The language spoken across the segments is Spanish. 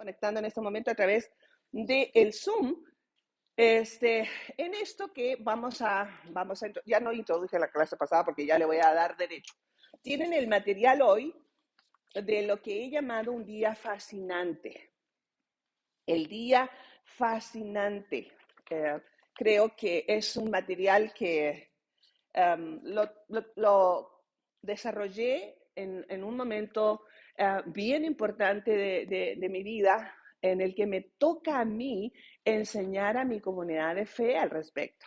conectando en este momento a través del Zoom. En esto que ya no introduje la clase pasada porque ya le voy a dar derecho. Tienen el material hoy de lo que he llamado un día fascinante. El día fascinante. Creo que es un material que lo desarrollé en un momento bien importante de mi vida, en el que me toca a mí enseñar a mi comunidad de fe al respecto.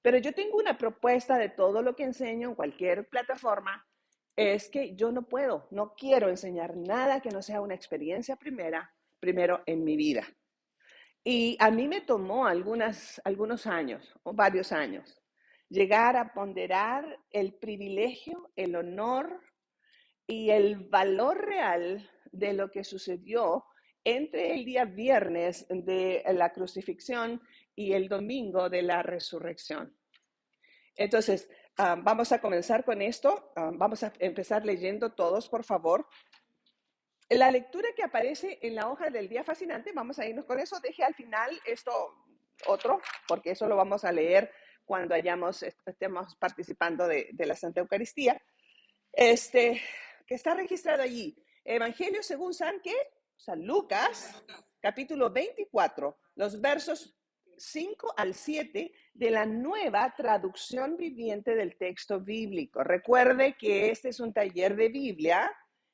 Pero yo tengo una propuesta de todo lo que enseño en cualquier plataforma, es que yo no quiero enseñar nada que no sea una experiencia primero en mi vida. Y a mí me tomó algunos años, o varios años, llegar a ponderar el privilegio, el honor y el valor real de lo que sucedió entre el día viernes de la crucifixión y el domingo de la resurrección. Entonces, vamos a comenzar con esto. Vamos a empezar leyendo todos, por favor. La lectura que aparece en la hoja del día fascinante, vamos a irnos con eso. Deje al final esto otro, porque eso lo vamos a leer cuando estemos participando de la Santa Eucaristía. Que está registrado allí. Evangelio según San Lucas, capítulo 24, los versos 5 al 7 de la nueva traducción viviente del texto bíblico. Recuerde que este es un taller de Biblia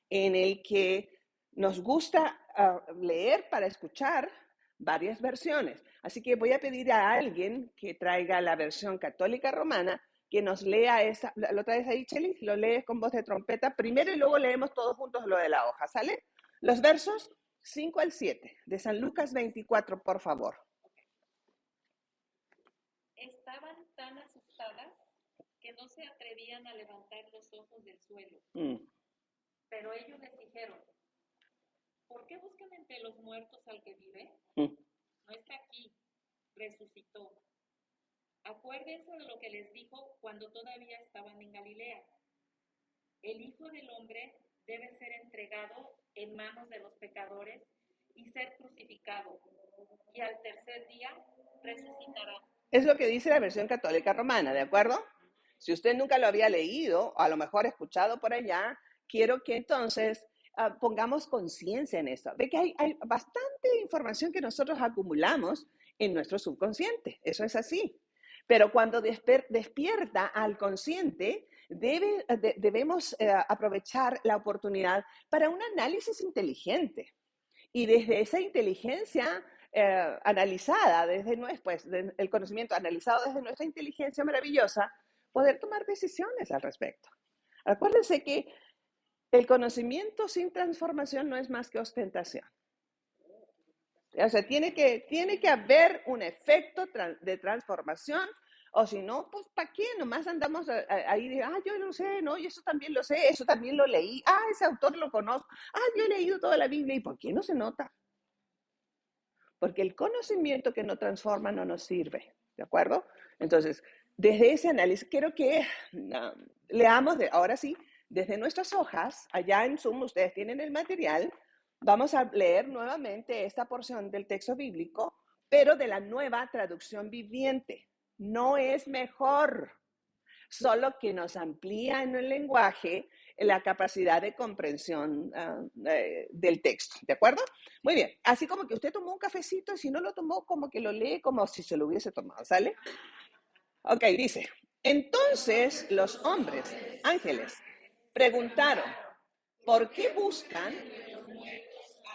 en el que nos gusta leer para escuchar varias versiones. Así que voy a pedir a alguien que traiga la versión católica romana, que nos lea esa. ¿Lo traes ahí, Cheli? Lo lees con voz de trompeta primero y luego leemos todos juntos lo de la hoja, ¿sale? Los versos 5 al 7 de San Lucas 24, por favor. Estaban tan asustadas que no se atrevían a levantar los ojos del suelo. Pero ellos les dijeron: ¿por qué buscan entre los muertos al que vive? No está aquí, resucitó. Acuérdense de lo que les dijo cuando todavía estaban en Galilea. El Hijo del Hombre debe ser entregado en manos de los pecadores y ser crucificado, y al tercer día resucitará. Es lo que dice la versión católica romana, ¿de acuerdo? Si usted nunca lo había leído, o a lo mejor escuchado por allá, quiero que entonces pongamos conciencia en eso. Ve que hay bastante información que nosotros acumulamos en nuestro subconsciente. Eso es así. Pero cuando despierta al consciente, debemos aprovechar la oportunidad para un análisis inteligente. Y desde esa inteligencia analizada, el conocimiento analizado desde nuestra inteligencia maravillosa, poder tomar decisiones al respecto. Acuérdense que el conocimiento sin transformación no es más que ostentación. O sea, tiene que haber un efecto de transformación, o si no, pues ¿para qué? Nomás andamos ahí de, yo lo sé, no, y eso también lo sé, eso también lo leí, ese autor lo conozco, yo he leído toda la Biblia, ¿y por qué no se nota? Porque el conocimiento que no transforma no nos sirve, ¿de acuerdo? Entonces, desde ese análisis, quiero que leamos, ahora sí, desde nuestras hojas, allá en Zoom, ustedes tienen el material, vamos a leer nuevamente esta porción del texto bíblico, pero de la nueva traducción viviente. No es mejor, solo que nos amplía en el lenguaje la capacidad de comprensión del texto, ¿de acuerdo? Muy bien, así como que usted tomó un cafecito y si no lo tomó, como que lo lee como si se lo hubiese tomado, ¿sale? Ok, dice, entonces los ángeles, preguntaron, ¿por qué buscan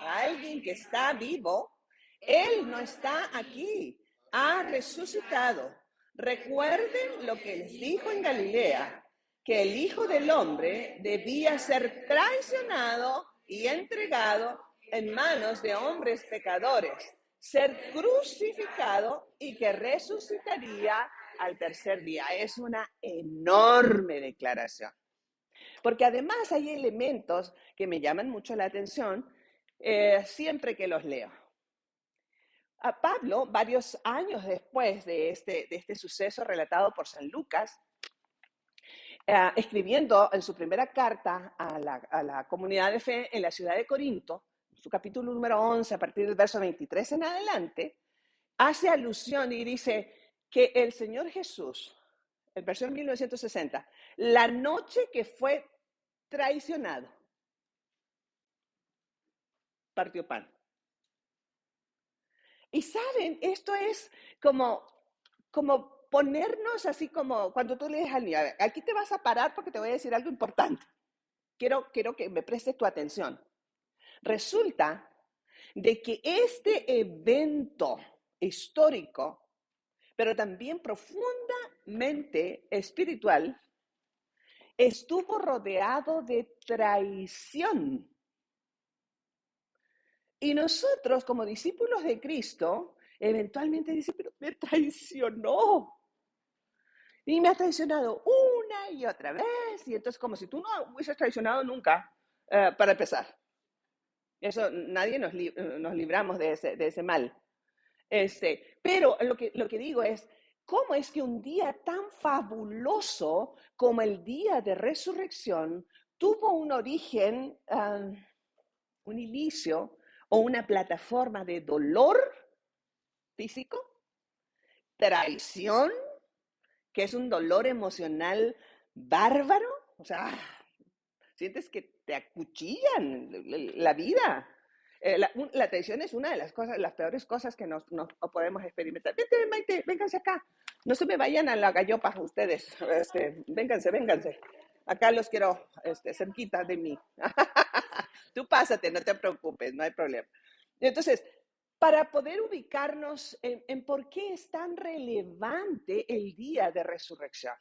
a alguien que está vivo? Él no está aquí, ha resucitado. Recuerden lo que les dijo en Galilea, que el Hijo del Hombre debía ser traicionado y entregado en manos de hombres pecadores, ser crucificado y que resucitaría al tercer día. Es una enorme declaración, porque además hay elementos que me llaman mucho la atención siempre que los leo. A Pablo, varios años después de este suceso relatado por San Lucas, escribiendo en su primera carta a la comunidad de fe en la ciudad de Corinto, su capítulo número 11, a partir del verso 23 en adelante, hace alusión y dice que el Señor Jesús, el versión 1960, la noche que fue traicionado, partió pan. Y saben, esto es como ponernos así como cuando tú le dices al niño, a ver, aquí te vas a parar porque te voy a decir algo importante. Quiero que me prestes tu atención. Resulta de que este evento histórico, pero también profundamente espiritual, estuvo rodeado de traición. Y nosotros, como discípulos de Cristo, eventualmente dicen, pero me traicionó. Y me ha traicionado una y otra vez. Y entonces, como si tú no hubieses traicionado nunca, para empezar. Eso, nadie nos libramos de ese mal. Pero lo que digo es, ¿cómo es que un día tan fabuloso como el día de resurrección tuvo un origen, un inicio o una plataforma de dolor físico, traición, que es un dolor emocional bárbaro? O sea, sientes que te acuchillan la vida. La traición es una de las peores cosas que nos podemos experimentar. Vente, Maite, vénganse acá. No se me vayan a la gallopa ustedes. Vénganse. Acá los quiero cerquita de mí. Tú pásate, no te preocupes, no hay problema. Entonces, para poder ubicarnos en por qué es tan relevante el día de resurrección.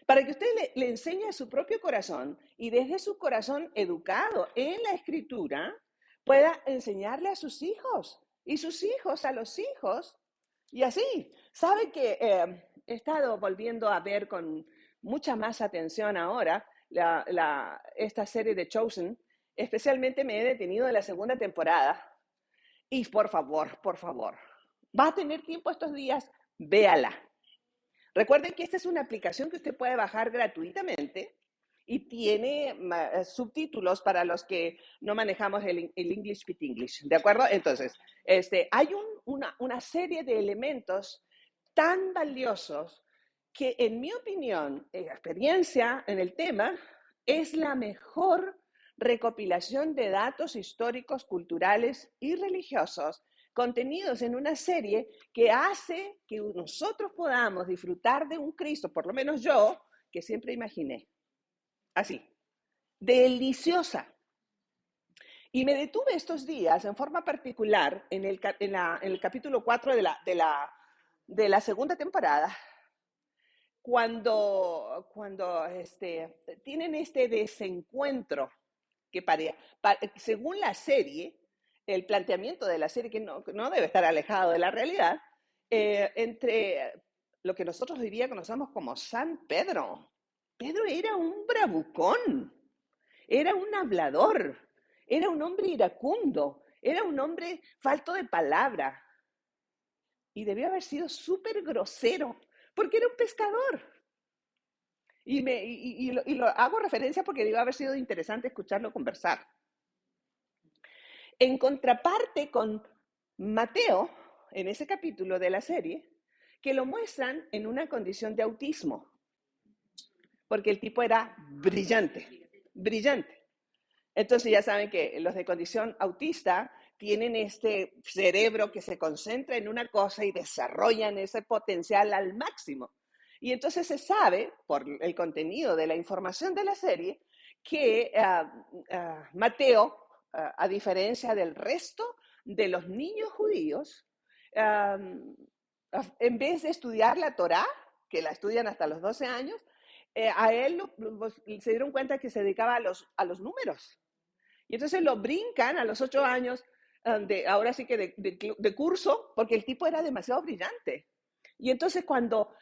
Para que usted le enseñe a su propio corazón y desde su corazón educado en la escritura, pueda enseñarle a sus hijos y sus hijos a los hijos. Y así, sabe que he estado volviendo a ver con mucha más atención ahora esta serie de Chosen. Especialmente me he detenido en la segunda temporada. Y por favor, va a tener tiempo estos días, véala. Recuerden que esta es una aplicación que usted puede bajar gratuitamente y tiene subtítulos para los que no manejamos el English Speak English, ¿de acuerdo? Entonces, hay una serie de elementos tan valiosos que, en mi opinión, experiencia en el tema, es la mejor recopilación de datos históricos, culturales y religiosos contenidos en una serie que hace que nosotros podamos disfrutar de un Cristo, por lo menos yo, que siempre imaginé. Así, deliciosa. Y me detuve estos días en forma particular en el capítulo 4 de la segunda temporada, cuando tienen este desencuentro que según la serie, el planteamiento de la serie, que no debe estar alejado de la realidad, entre lo que nosotros hoy día conocemos como San Pedro. Pedro era un bravucón, era un hablador, era un hombre iracundo, era un hombre falto de palabra. Y debió haber sido súper grosero, porque era un pescador. Y lo hago referencia porque debió haber sido interesante escucharlo conversar. En contraparte con Mateo, en ese capítulo de la serie, que lo muestran en una condición de autismo, porque el tipo era brillante. Entonces ya saben que los de condición autista tienen este cerebro que se concentra en una cosa y desarrollan ese potencial al máximo. Y entonces se sabe, por el contenido de la información de la serie, que Mateo, a diferencia del resto de los niños judíos, en vez de estudiar la Torá, que la estudian hasta los 12 años, a él se dieron cuenta que se dedicaba a los números. Y entonces lo brincan a los 8 años, ahora sí que de curso, porque el tipo era demasiado brillante. Y entonces cuando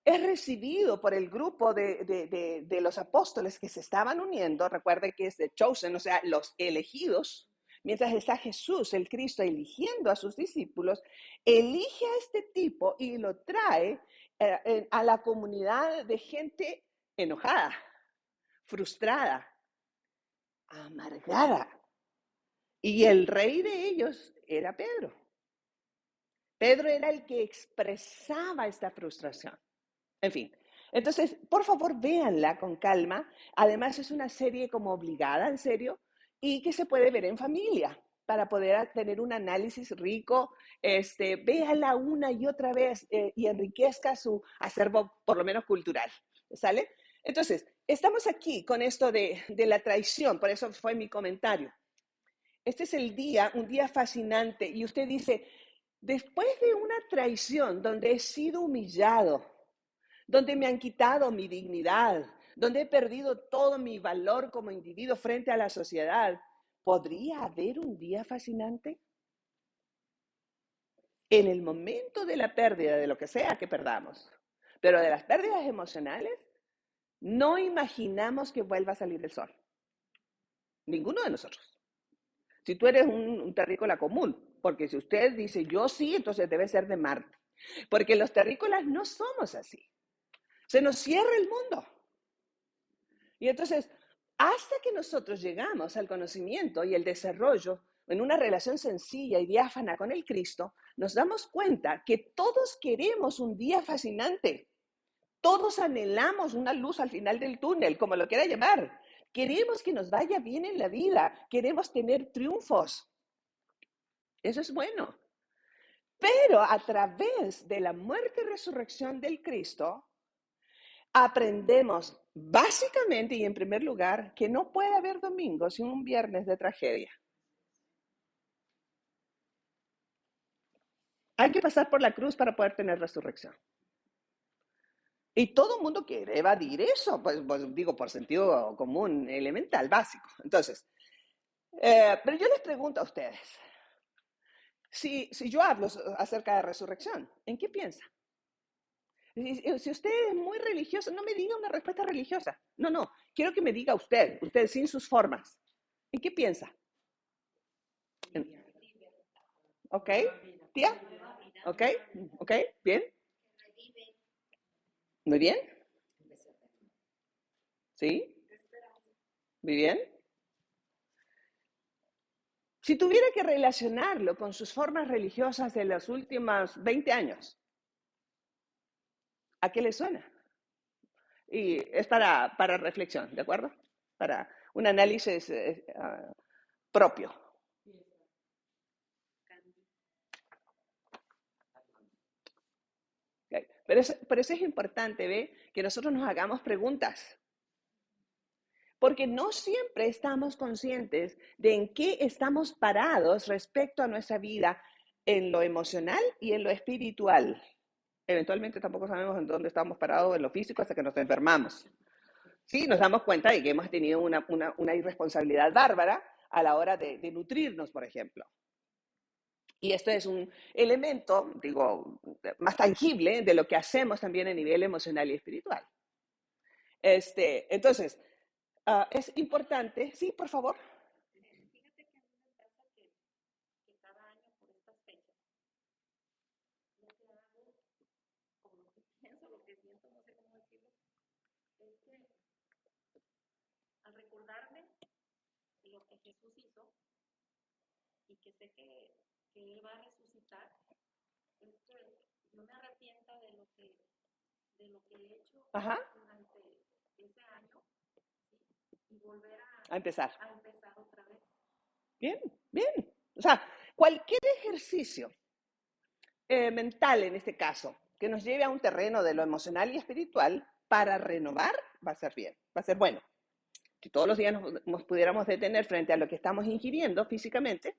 es recibido por el grupo de los apóstoles que se estaban uniendo, recuerden que es the chosen, o sea, los elegidos, mientras está Jesús, el Cristo, eligiendo a sus discípulos, elige a este tipo y lo trae a la comunidad de gente enojada, frustrada, amargada. Y el rey de ellos era Pedro. Pedro era el que expresaba esta frustración. En fin, entonces, por favor, véanla con calma. Además, es una serie como obligada, en serio, y que se puede ver en familia para poder tener un análisis rico. Véala una y otra vez y enriquezca su acervo, por lo menos cultural. ¿Sale? Entonces, estamos aquí con esto de la traición, por eso fue mi comentario. Este es el día, un día fascinante, y usted dice, después de una traición donde he sido humillado, donde me han quitado mi dignidad, donde he perdido todo mi valor como individuo frente a la sociedad, ¿podría haber un día fascinante? En el momento de la pérdida de lo que sea que perdamos, pero de las pérdidas emocionales, no imaginamos que vuelva a salir el sol. Ninguno de nosotros. Si tú eres un terrícola común, porque si usted dice yo sí, entonces debe ser de Marte. Porque los terrícolas no somos así. Se nos cierra el mundo. Y entonces, hasta que nosotros llegamos al conocimiento y el desarrollo en una relación sencilla y diáfana con el Cristo, nos damos cuenta que todos queremos un día fascinante. Todos anhelamos una luz al final del túnel, como lo quiera llamar. Queremos que nos vaya bien en la vida. Queremos tener triunfos. Eso es bueno. Pero a través de la muerte y resurrección del Cristo, aprendemos básicamente y en primer lugar que no puede haber domingo sin un viernes de tragedia. Hay que pasar por la cruz para poder tener resurrección. Y todo el mundo quiere evadir eso, pues digo, por sentido común, elemental, básico. Entonces, pero yo les pregunto a ustedes, si yo hablo acerca de resurrección, ¿en qué piensa? Si usted es muy religioso, no me diga una respuesta religiosa. No, quiero que me diga usted sin sus formas. ¿En qué piensa? ¿Ok? ¿Tía? ¿Ok? ¿Ok? ¿Bien? ¿Muy bien? ¿Sí? ¿Muy bien? Si tuviera que relacionarlo con sus formas religiosas de los últimos 20 años, ¿a qué le suena? Y es para reflexión, ¿de acuerdo? Para un análisis propio. Okay. Pero eso es importante, ¿ve? Que nosotros nos hagamos preguntas. Porque no siempre estamos conscientes de en qué estamos parados respecto a nuestra vida en lo emocional y en lo espiritual. Eventualmente tampoco sabemos en dónde estamos parados en lo físico hasta que nos enfermamos. Sí, nos damos cuenta de que hemos tenido una irresponsabilidad bárbara a la hora de nutrirnos, por ejemplo. Y esto es un elemento, digo, más tangible de lo que hacemos también a nivel emocional y espiritual. Entonces, es importante, sí, por favor. Fíjate que a mí me pasa que cada año por estas fechas, lo que hago, o lo que pienso, lo que siento, no sé cómo decirlo, es que al recordarme lo que Jesús hizo y que sé que Él va a resucitar, es que yo me arrepienta de lo que he hecho durante ese año, ¿sí? Y volver a empezar otra vez. Bien, bien. O sea, cualquier ejercicio mental en este caso que nos lleve a un terreno de lo emocional y espiritual para renovar va a ser bien, va a ser bueno. Si todos los días nos pudiéramos detener frente a lo que estamos ingiriendo físicamente,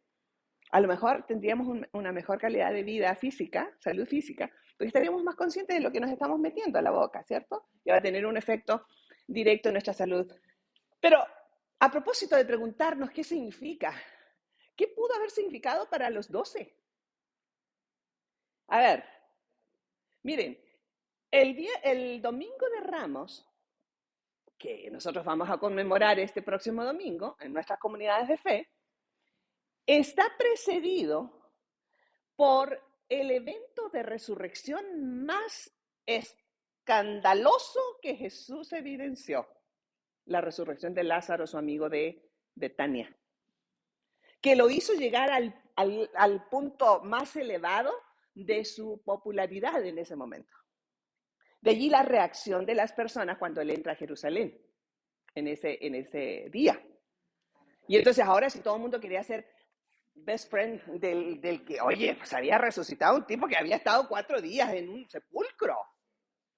a lo mejor tendríamos una mejor calidad de vida física, salud física, porque estaríamos más conscientes de lo que nos estamos metiendo a la boca, ¿cierto? Y va a tener un efecto directo en nuestra salud. Pero a propósito de preguntarnos qué significa, ¿qué pudo haber significado para los 12? A ver, miren, el domingo de Ramos, que nosotros vamos a conmemorar este próximo domingo en nuestras comunidades de fe, está precedido por el evento de resurrección más escandaloso que Jesús evidenció, la resurrección de Lázaro, su amigo de Betania, que lo hizo llegar al punto más elevado de su popularidad en ese momento. De allí la reacción de las personas cuando él entra a Jerusalén en ese día. Y entonces ahora si todo el mundo quería ser best friend del que, oye, pues había resucitado un tipo que había estado 4 días en un sepulcro.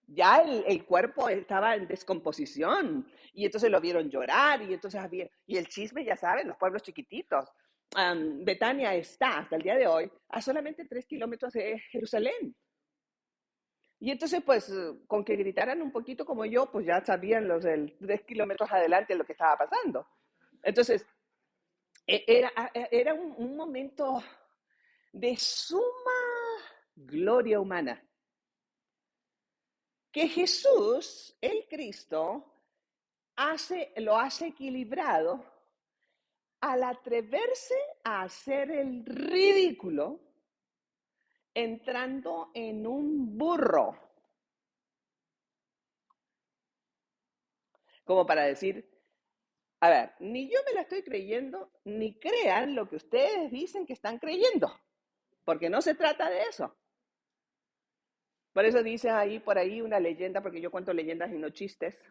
Ya el cuerpo estaba en descomposición y entonces lo vieron llorar y entonces y el chisme, ya saben, los pueblos chiquititos. Betania está hasta el día de hoy a solamente 3 kilómetros de Jerusalén. Y entonces, pues, con que gritaran un poquito como yo, pues ya sabían los del 3 kilómetros adelante lo que estaba pasando. Entonces, era un momento de suma gloria humana. Que Jesús, el Cristo, lo hace equilibrado al atreverse a hacer el ridículo entrando en un burro. Como para decir, a ver, ni yo me la estoy creyendo, ni crean lo que ustedes dicen que están creyendo, porque no se trata de eso. Por eso dice ahí por ahí una leyenda, porque yo cuento leyendas y no chistes,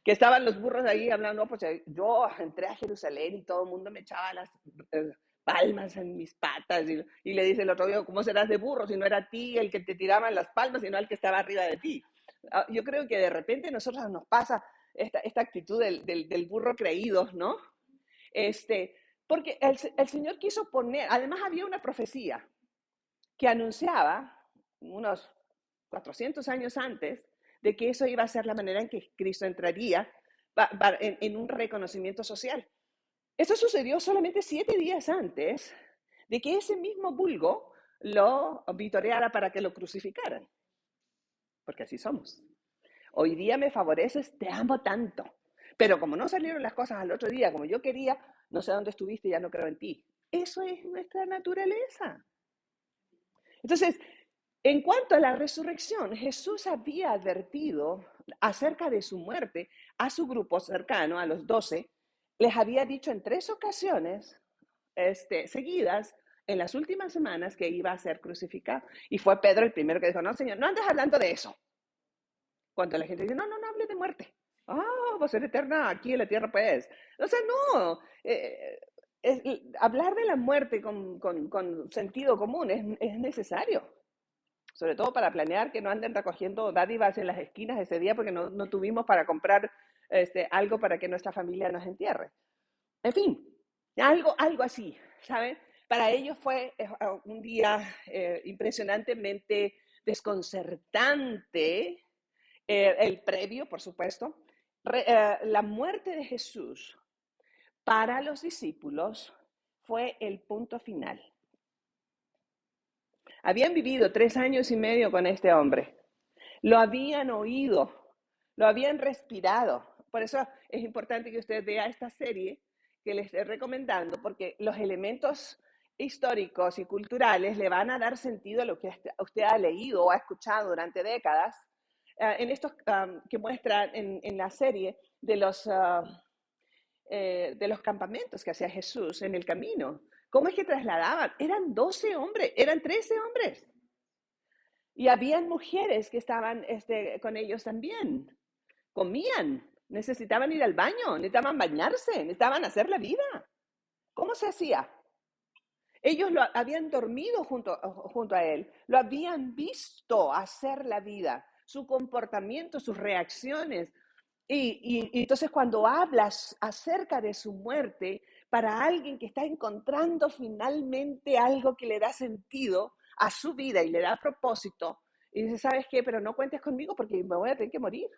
que estaban los burros ahí hablando, pues yo entré a Jerusalén y todo el mundo me echaba las palmas en mis patas y le dice el otro día, ¿cómo serás de burro si no era a ti el que te tiraban las palmas, sino el que estaba arriba de ti? Yo creo que de repente a nosotros nos pasa esta actitud del burro creído, ¿no? Porque el Señor quiso poner, además había una profecía que anunciaba unos 400 años antes de que eso iba a ser la manera en que Cristo entraría en un reconocimiento social. Eso sucedió solamente 7 días antes de que ese mismo vulgo lo vitoreara para que lo crucificaran. Porque así somos. Hoy día me favoreces, te amo tanto. Pero como no salieron las cosas al otro día como yo quería, no sé dónde estuviste, ya no creo en ti. Eso es nuestra naturaleza. Entonces, en cuanto a la resurrección, Jesús había advertido acerca de su muerte a su grupo cercano, a los 12, les había dicho en 3 ocasiones seguidas, en las últimas semanas, que iba a ser crucificado. Y fue Pedro el primero que dijo, no, Señor, no andes hablando de eso. Cuando la gente dice, no hable de muerte. Va a ser eterna aquí en la tierra, pues. O sea, no. Hablar de la muerte con sentido común es necesario. Sobre todo para planear que no anden recogiendo dádivas en las esquinas ese día porque no tuvimos para comprar algo para que nuestra familia nos entierre. En fin, algo así, ¿saben? Para ellos fue un día impresionantemente desconcertante, el previo, por supuesto. La muerte de Jesús para los discípulos fue el punto final. Habían vivido 3 años y medio con este hombre. Lo habían oído, lo habían respirado. Por eso es importante que usted vea esta serie que le estoy recomendando, porque los elementos históricos y culturales le van a dar sentido a lo que usted ha leído o ha escuchado durante décadas, en estos que muestran en la serie de los campamentos que hacía Jesús en el camino. ¿Cómo es que trasladaban? Eran 12 hombres, eran 13 hombres. Y habían mujeres que estaban con ellos también. Comían, necesitaban ir al baño, necesitaban bañarse, necesitaban hacer la vida. ¿Cómo se hacía? Ellos habían dormido junto a él, lo habían visto hacer la vida, su comportamiento, sus reacciones. Y entonces cuando hablas acerca de su muerte, para alguien que está encontrando finalmente algo que le da sentido a su vida y le da propósito, y dice, ¿sabes qué? Pero no cuentes conmigo porque me voy a tener que morir.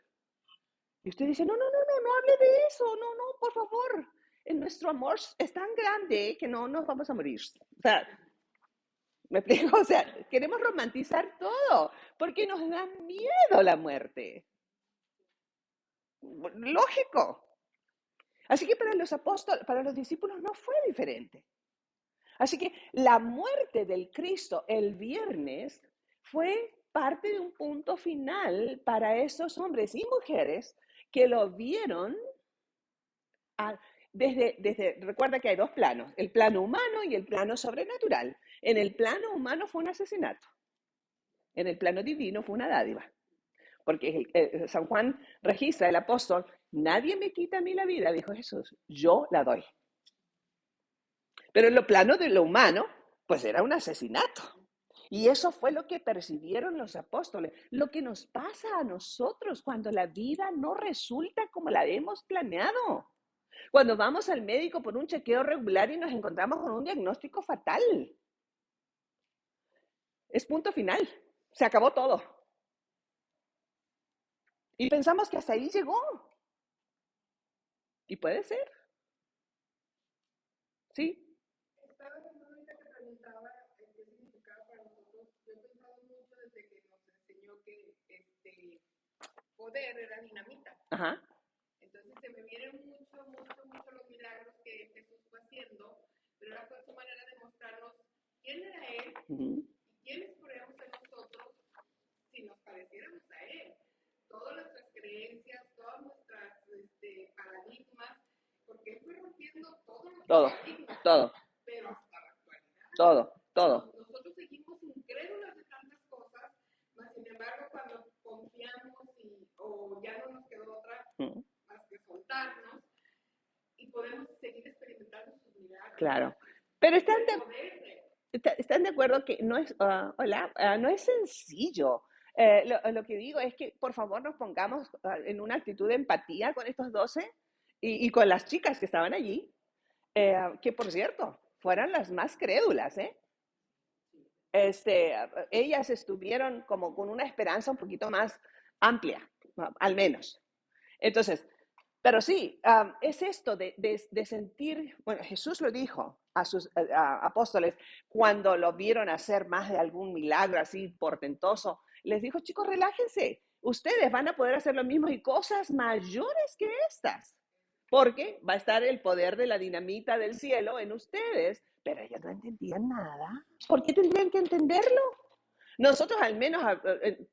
Y usted dice, no hable de eso, no, por favor. Nuestro amor es tan grande que no nos vamos a morir. O sea, ¿me explico? O sea, queremos romantizar todo porque nos da miedo la muerte. Lógico. Así que para los apóstoles, para los discípulos no fue diferente. Así que la muerte del Cristo el viernes fue parte de un punto final para esos hombres y mujeres que lo vieron recuerda que hay dos planos, el plano humano y el plano sobrenatural. En el plano humano fue un asesinato, en el plano divino fue una dádiva. Porque San Juan registra, el apóstol, nadie me quita a mí la vida, dijo Jesús, yo la doy. Pero en lo plano de lo humano, pues era un asesinato. Y eso fue lo que percibieron los apóstoles. Lo que nos pasa a nosotros cuando la vida no resulta como la hemos planeado. Cuando vamos al médico por un chequeo regular y nos encontramos con un diagnóstico fatal. Es punto final. Se acabó todo. Y pensamos que hasta ahí llegó. Y puede ser. ¿Sí? Estaba ahorita que preguntaba qué significaba para nosotros. Yo he pensado mucho desde que nos enseñó que poder era dinamita. Ajá. Entonces se me vienen mucho los milagros que Jesús fue haciendo, pero era su manera de mostrarnos quién era Él y quiénes podríamos ser nosotros si nos pareciéramos a Él. Todas nuestras creencias, todas nuestras paradigmas, porque Él fue rompiendo todos los paradigmas. Todo. Pero hasta la actualidad. Todo. Nosotros seguimos incrédulos de tantas cosas, mas sin embargo cuando confiamos o ya no nos quedó otra más que soltarnos y podemos seguir experimentando sus milagros. Claro. Pero están de acuerdo que no es, no es sencillo. Lo que digo es que por favor nos pongamos en una actitud de empatía con estos 12 y con las chicas que estaban allí, que por cierto, fueron las más crédulas, ellas estuvieron como con una esperanza un poquito más amplia, al menos. Entonces, pero sí, es esto de sentir, bueno, Jesús lo dijo a sus apóstoles cuando lo vieron hacer más de algún milagro así portentoso. Les dijo, chicos, relájense, ustedes van a poder hacer lo mismo y cosas mayores que estas, porque va a estar el poder de la dinamita del cielo en ustedes, pero ellos no entendían nada. ¿Por qué tendrían que entenderlo? Nosotros al menos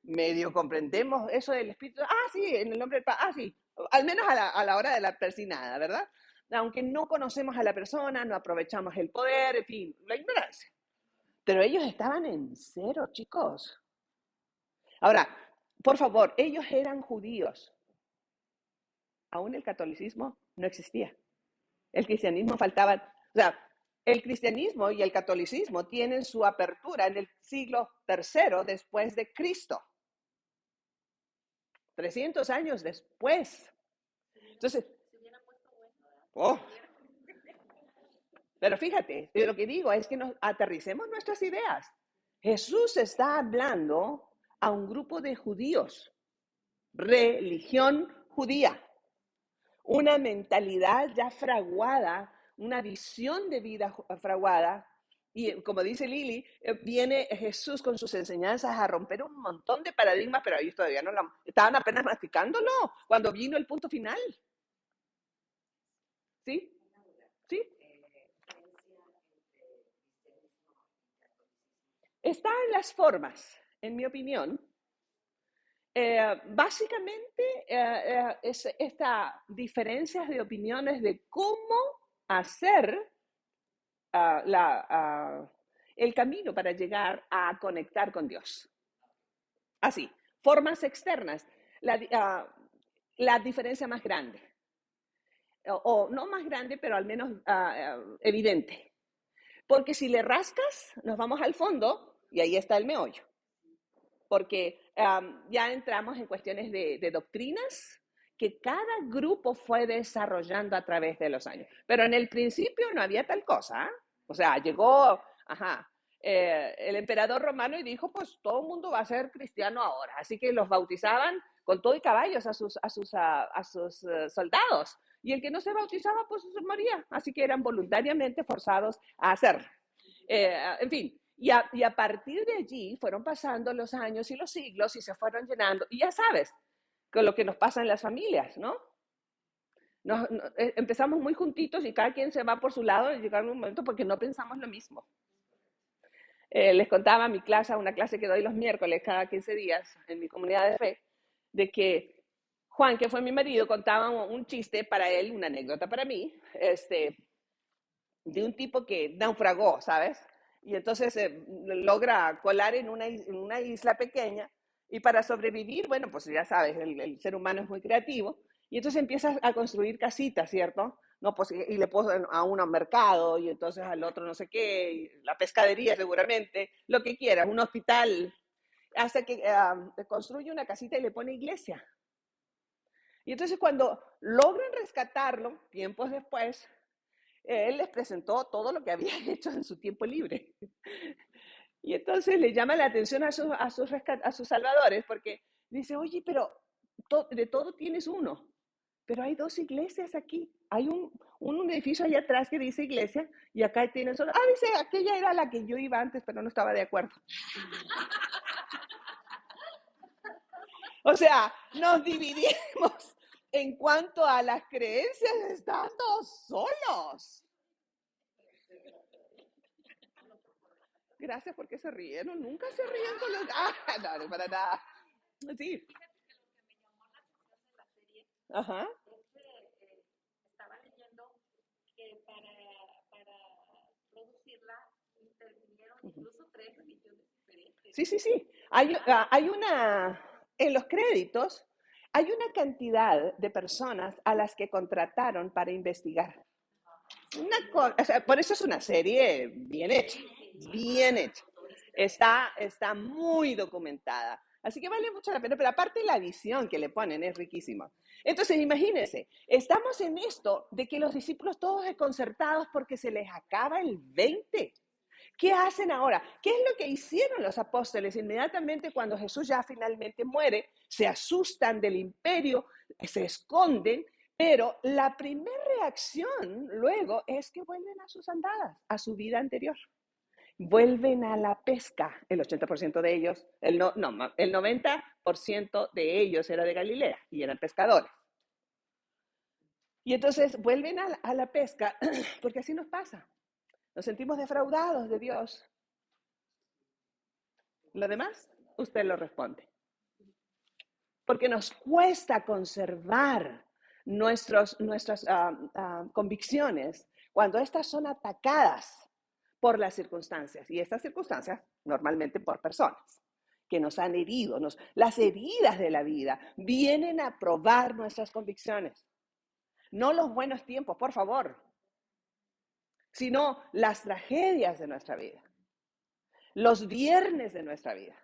medio comprendemos eso del Espíritu. Sí, en el nombre del Padre. Sí, al menos a la hora de la persinada, ¿verdad? Aunque no conocemos a la persona, no aprovechamos el poder, en fin, la ignorancia. Pero ellos estaban en cero, chicos. Ahora, por favor, ellos eran judíos. Aún el catolicismo no existía. El cristianismo faltaba, o sea, el cristianismo y el catolicismo tienen su apertura en el siglo III después de Cristo. 300 años después. Entonces, pero fíjate, lo que digo es que nos aterricemos nuestras ideas. Jesús está hablando a un grupo de judíos, religión judía, una mentalidad ya fraguada, una visión de vida fraguada. Y como dice Lili, viene Jesús con sus enseñanzas a romper un montón de paradigmas, pero ellos todavía no estaban apenas masticándolo cuando vino el punto final. ¿Sí? ¿Sí? Está en las formas, en mi opinión. Básicamente es estas diferencias de opiniones de cómo hacer el camino para llegar a conectar con Dios. Así, formas externas, la diferencia más grande, o no más grande, pero al menos evidente. Porque si le rascas, nos vamos al fondo y ahí está el meollo. Porque ya entramos en cuestiones de doctrinas que cada grupo fue desarrollando a través de los años. Pero en el principio no había tal cosa. O sea, llegó el emperador romano y dijo, pues todo el mundo va a ser cristiano ahora. Así que los bautizaban con todo y caballos a sus soldados. Y el que no se bautizaba, pues se moría. Así que eran voluntariamente forzados a hacerlo. En fin. Y a partir de allí fueron pasando los años y los siglos y se fueron llenando. Y ya sabes, con lo que nos pasa en las familias, ¿no? Empezamos muy juntitos y cada quien se va por su lado y llega un momento porque no pensamos lo mismo. Les contaba a mi clase, una clase que doy los miércoles cada 15 días en mi comunidad de fe, de que Juan, que fue mi marido, contaba un chiste para él, una anécdota para mí, de un tipo que naufragó, ¿sabes? Y entonces logra colar en una isla pequeña y para sobrevivir, bueno, pues ya sabes, el ser humano es muy creativo y entonces empieza a construir casitas, ¿cierto? No, pues, y le puso a uno mercado y entonces al otro no sé qué, y la pescadería seguramente, lo que quiera, un hospital, hasta que construye una casita y le pone iglesia. Y entonces cuando logran rescatarlo, tiempos después, él les presentó todo lo que había hecho en su tiempo libre. Y entonces le llama la atención a sus salvadores porque dice, oye, pero de todo tienes uno, pero hay dos iglesias aquí. Hay un edificio allá atrás que dice iglesia y acá tienes solo. Ah, dice, aquella era la que yo iba antes, pero no estaba de acuerdo. O sea, nos dividimos en cuanto a las creencias estando solos. Gracias porque se rieron. Nunca se ríen con los... Ah, no, para nada. Sí. Ajá. Estaba leyendo que para producirla intervinieron incluso 3 religiones diferentes. Sí. Hay una... En los créditos hay una cantidad de personas a las que contrataron para investigar. O sea, por eso es una serie bien hecha, bien hecha. Está muy documentada. Así que vale mucho la pena, pero aparte la visión que le ponen es riquísima. Entonces, imagínense, estamos en esto de que los discípulos todos desconcertados porque se les acaba el 20. ¿Qué hacen ahora? ¿Qué es lo que hicieron los apóstoles inmediatamente cuando Jesús ya finalmente muere? Se asustan del imperio, se esconden, pero la primera reacción luego es que vuelven a sus andadas, a su vida anterior. Vuelven a la pesca, el 80% de ellos, el 90% de ellos era de Galilea y eran pescadores. Y entonces vuelven a la pesca porque así nos pasa. Nos sentimos defraudados de Dios. Lo demás, usted lo responde. Porque nos cuesta conservar nuestras convicciones cuando estas son atacadas por las circunstancias. Y estas circunstancias normalmente por personas que nos han herido. Las heridas de la vida vienen a probar nuestras convicciones. No los buenos tiempos, por favor, sino las tragedias de nuestra vida. Los viernes de nuestra vida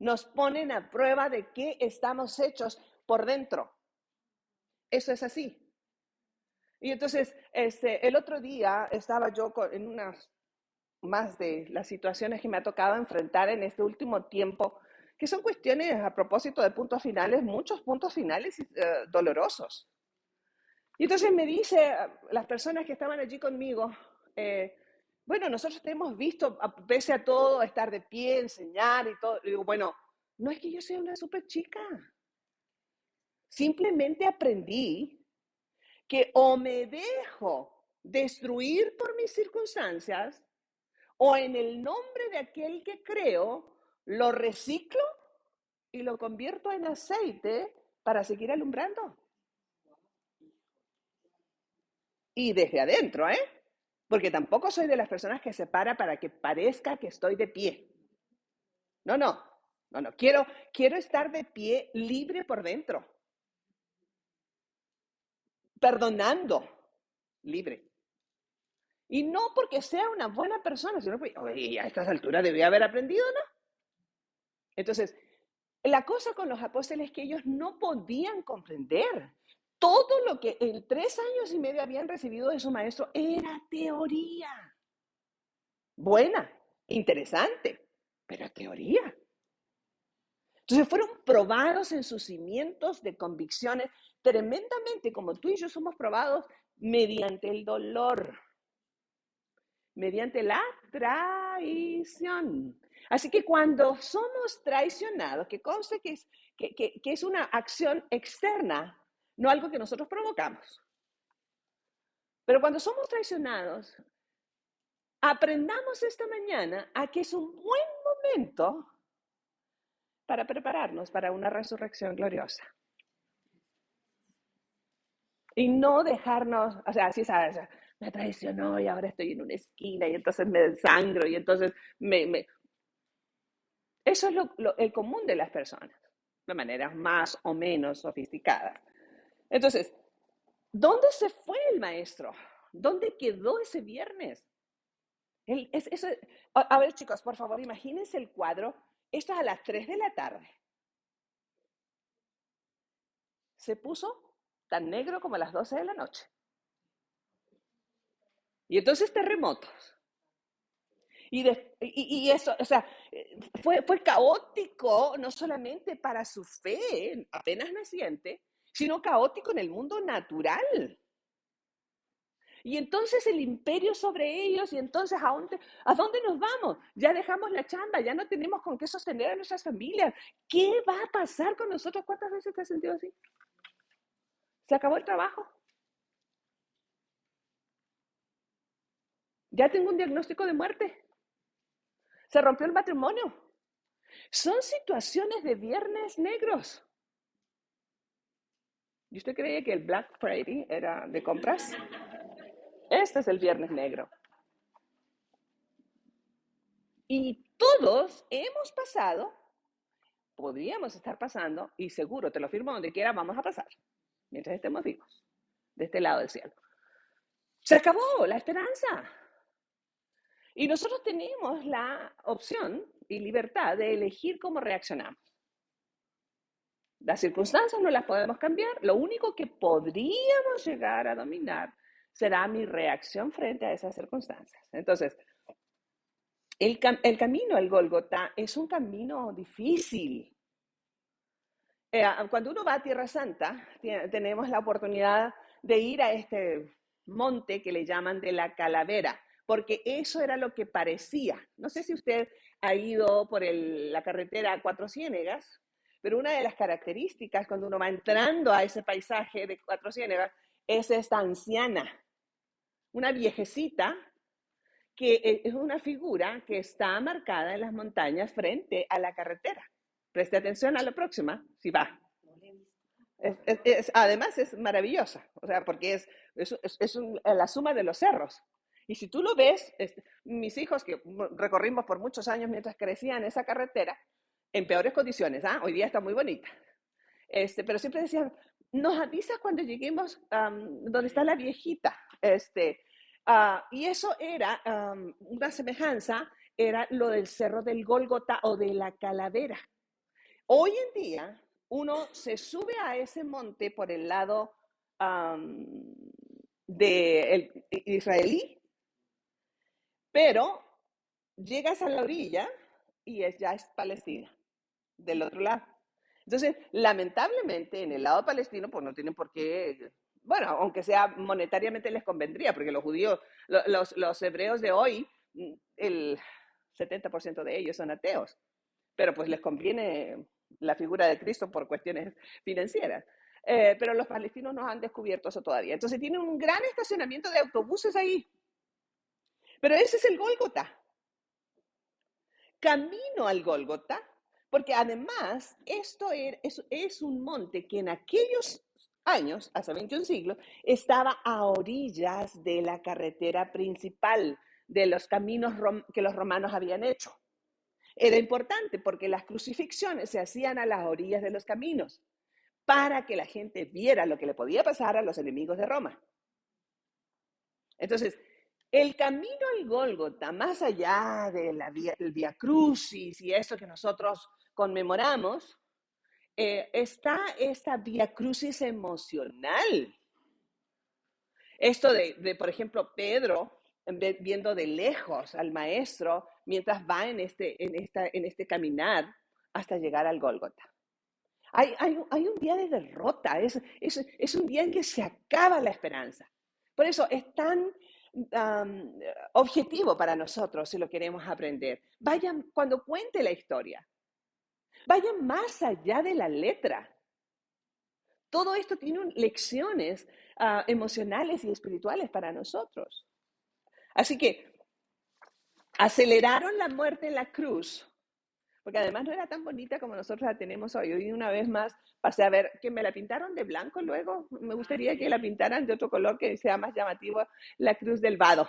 nos ponen a prueba de qué estamos hechos por dentro. Eso es así. Y entonces, el otro día estaba yo en unas más de las situaciones que me ha tocado enfrentar en este último tiempo, que son cuestiones a propósito de puntos finales, muchos puntos finales dolorosos. Y entonces me dice las personas que estaban allí conmigo, bueno, nosotros te hemos visto, pese a todo, estar de pie, enseñar y todo. Y digo, bueno, no es que yo sea una súper chica. Simplemente aprendí que o me dejo destruir por mis circunstancias o en el nombre de aquel que creo, lo reciclo y lo convierto en aceite para seguir alumbrando. Y desde adentro, ¿eh? Porque tampoco soy de las personas que se para que parezca que estoy de pie. No. Quiero estar de pie libre por dentro. Perdonando, libre. Y no porque sea una buena persona, sino porque oye, a estas alturas debía haber aprendido, ¿no? Entonces, la cosa con los apóstoles es que ellos no podían comprender todo lo que en 3 años y medio habían recibido de su maestro era teoría. Buena, interesante, pero teoría. Entonces fueron probados en sus cimientos de convicciones tremendamente, como tú y yo somos probados mediante el dolor, mediante la traición. Así que cuando somos traicionados, que conste que es una acción externa, no algo que nosotros provocamos. Pero cuando somos traicionados, aprendamos esta mañana a que es un buen momento para prepararnos para una resurrección gloriosa. Y no dejarnos, o sea, así sabes, me traicionó y ahora estoy en una esquina y entonces me desangro y entonces Eso es el común de las personas, de maneras más o menos sofisticadas. Entonces, ¿dónde se fue el maestro? ¿Dónde quedó ese viernes? A ver, chicos, por favor, imagínense el cuadro. Esto es a las 3 de la tarde. Se puso tan negro como a las 12 de la noche. Y entonces terremotos. Y eso, o sea, fue caótico, no solamente para su fe apenas naciente, sino caótico en el mundo natural. Y entonces el imperio sobre ellos, y entonces ¿a dónde nos vamos? Ya dejamos la chamba, ya no tenemos con qué sostener a nuestras familias. ¿Qué va a pasar con nosotros? ¿Cuántas veces te has sentido así? ¿Se acabó el trabajo? Ya tengo un diagnóstico de muerte. Se rompió el matrimonio. Son situaciones de viernes negros. ¿Y usted creía que el Black Friday era de compras? Este es el viernes negro. Y todos hemos pasado, podríamos estar pasando, y seguro, te lo firmo donde quiera, vamos a pasar, mientras estemos vivos, de este lado del cielo. Se acabó la esperanza. Y nosotros tenemos la opción y libertad de elegir cómo reaccionamos. Las circunstancias no las podemos cambiar. Lo único que podríamos llegar a dominar será mi reacción frente a esas circunstancias. Entonces, el camino al Gólgota es un camino difícil. Cuando uno va a Tierra Santa, tenemos la oportunidad de ir a este monte que le llaman de la Calavera, porque eso era lo que parecía. No sé si usted ha ido por la carretera Cuatro Ciénegas, pero una de las características cuando uno va entrando a ese paisaje de Cuatro Ciénegas es esta anciana, una viejecita, que es una figura que está marcada en las montañas frente a la carretera. Preste atención a la próxima, si va. Además es maravillosa, o sea, porque es la suma de los cerros. Y si tú lo ves, mis hijos que recorrimos por muchos años mientras crecían esa carretera, en peores condiciones, hoy día está muy bonita, pero siempre decían, nos avisas cuando lleguemos donde está la viejita, y eso era una semejanza, era lo del Cerro del Gólgota o de la Calavera. Hoy en día, uno se sube a ese monte por el lado israelí, pero llegas a la orilla y ya es Palestina, del otro lado. Entonces, lamentablemente, en el lado palestino, pues no tienen por qué, bueno, aunque sea monetariamente les convendría, porque los judíos, los hebreos de hoy, el 70% de ellos son ateos, pero pues les conviene la figura de Cristo por cuestiones financieras. Pero los palestinos no han descubierto eso todavía. Entonces tienen un gran estacionamiento de autobuses ahí. Pero ese es el Gólgota. Camino al Gólgota, porque además esto es un monte que en aquellos años, hace 21 siglos, estaba a orillas de la carretera principal, de los caminos que los romanos habían hecho. Era importante porque las crucifixiones se hacían a las orillas de los caminos para que la gente viera lo que le podía pasar a los enemigos de Roma. Entonces, el camino al Gólgota, más allá del Vía Crucis y eso que nosotros conmemoramos, está esta Vía Crucis emocional. Esto de, por ejemplo, Pedro viendo de lejos al maestro mientras va en este caminar hasta llegar al Gólgota. Hay un día de derrota, es un día en que se acaba la esperanza. Por eso es tan objetivo para nosotros si lo queremos aprender. Vayan, cuando cuente la historia, vayan más allá de la letra. Todo esto tiene lecciones emocionales y espirituales para nosotros. Así que aceleraron la muerte en la cruz, porque además no era tan bonita como nosotros la tenemos hoy. Hoy una vez más pasé a ver que me la pintaron de blanco luego. Me gustaría que la pintaran de otro color que sea más llamativo, la Cruz del Vado.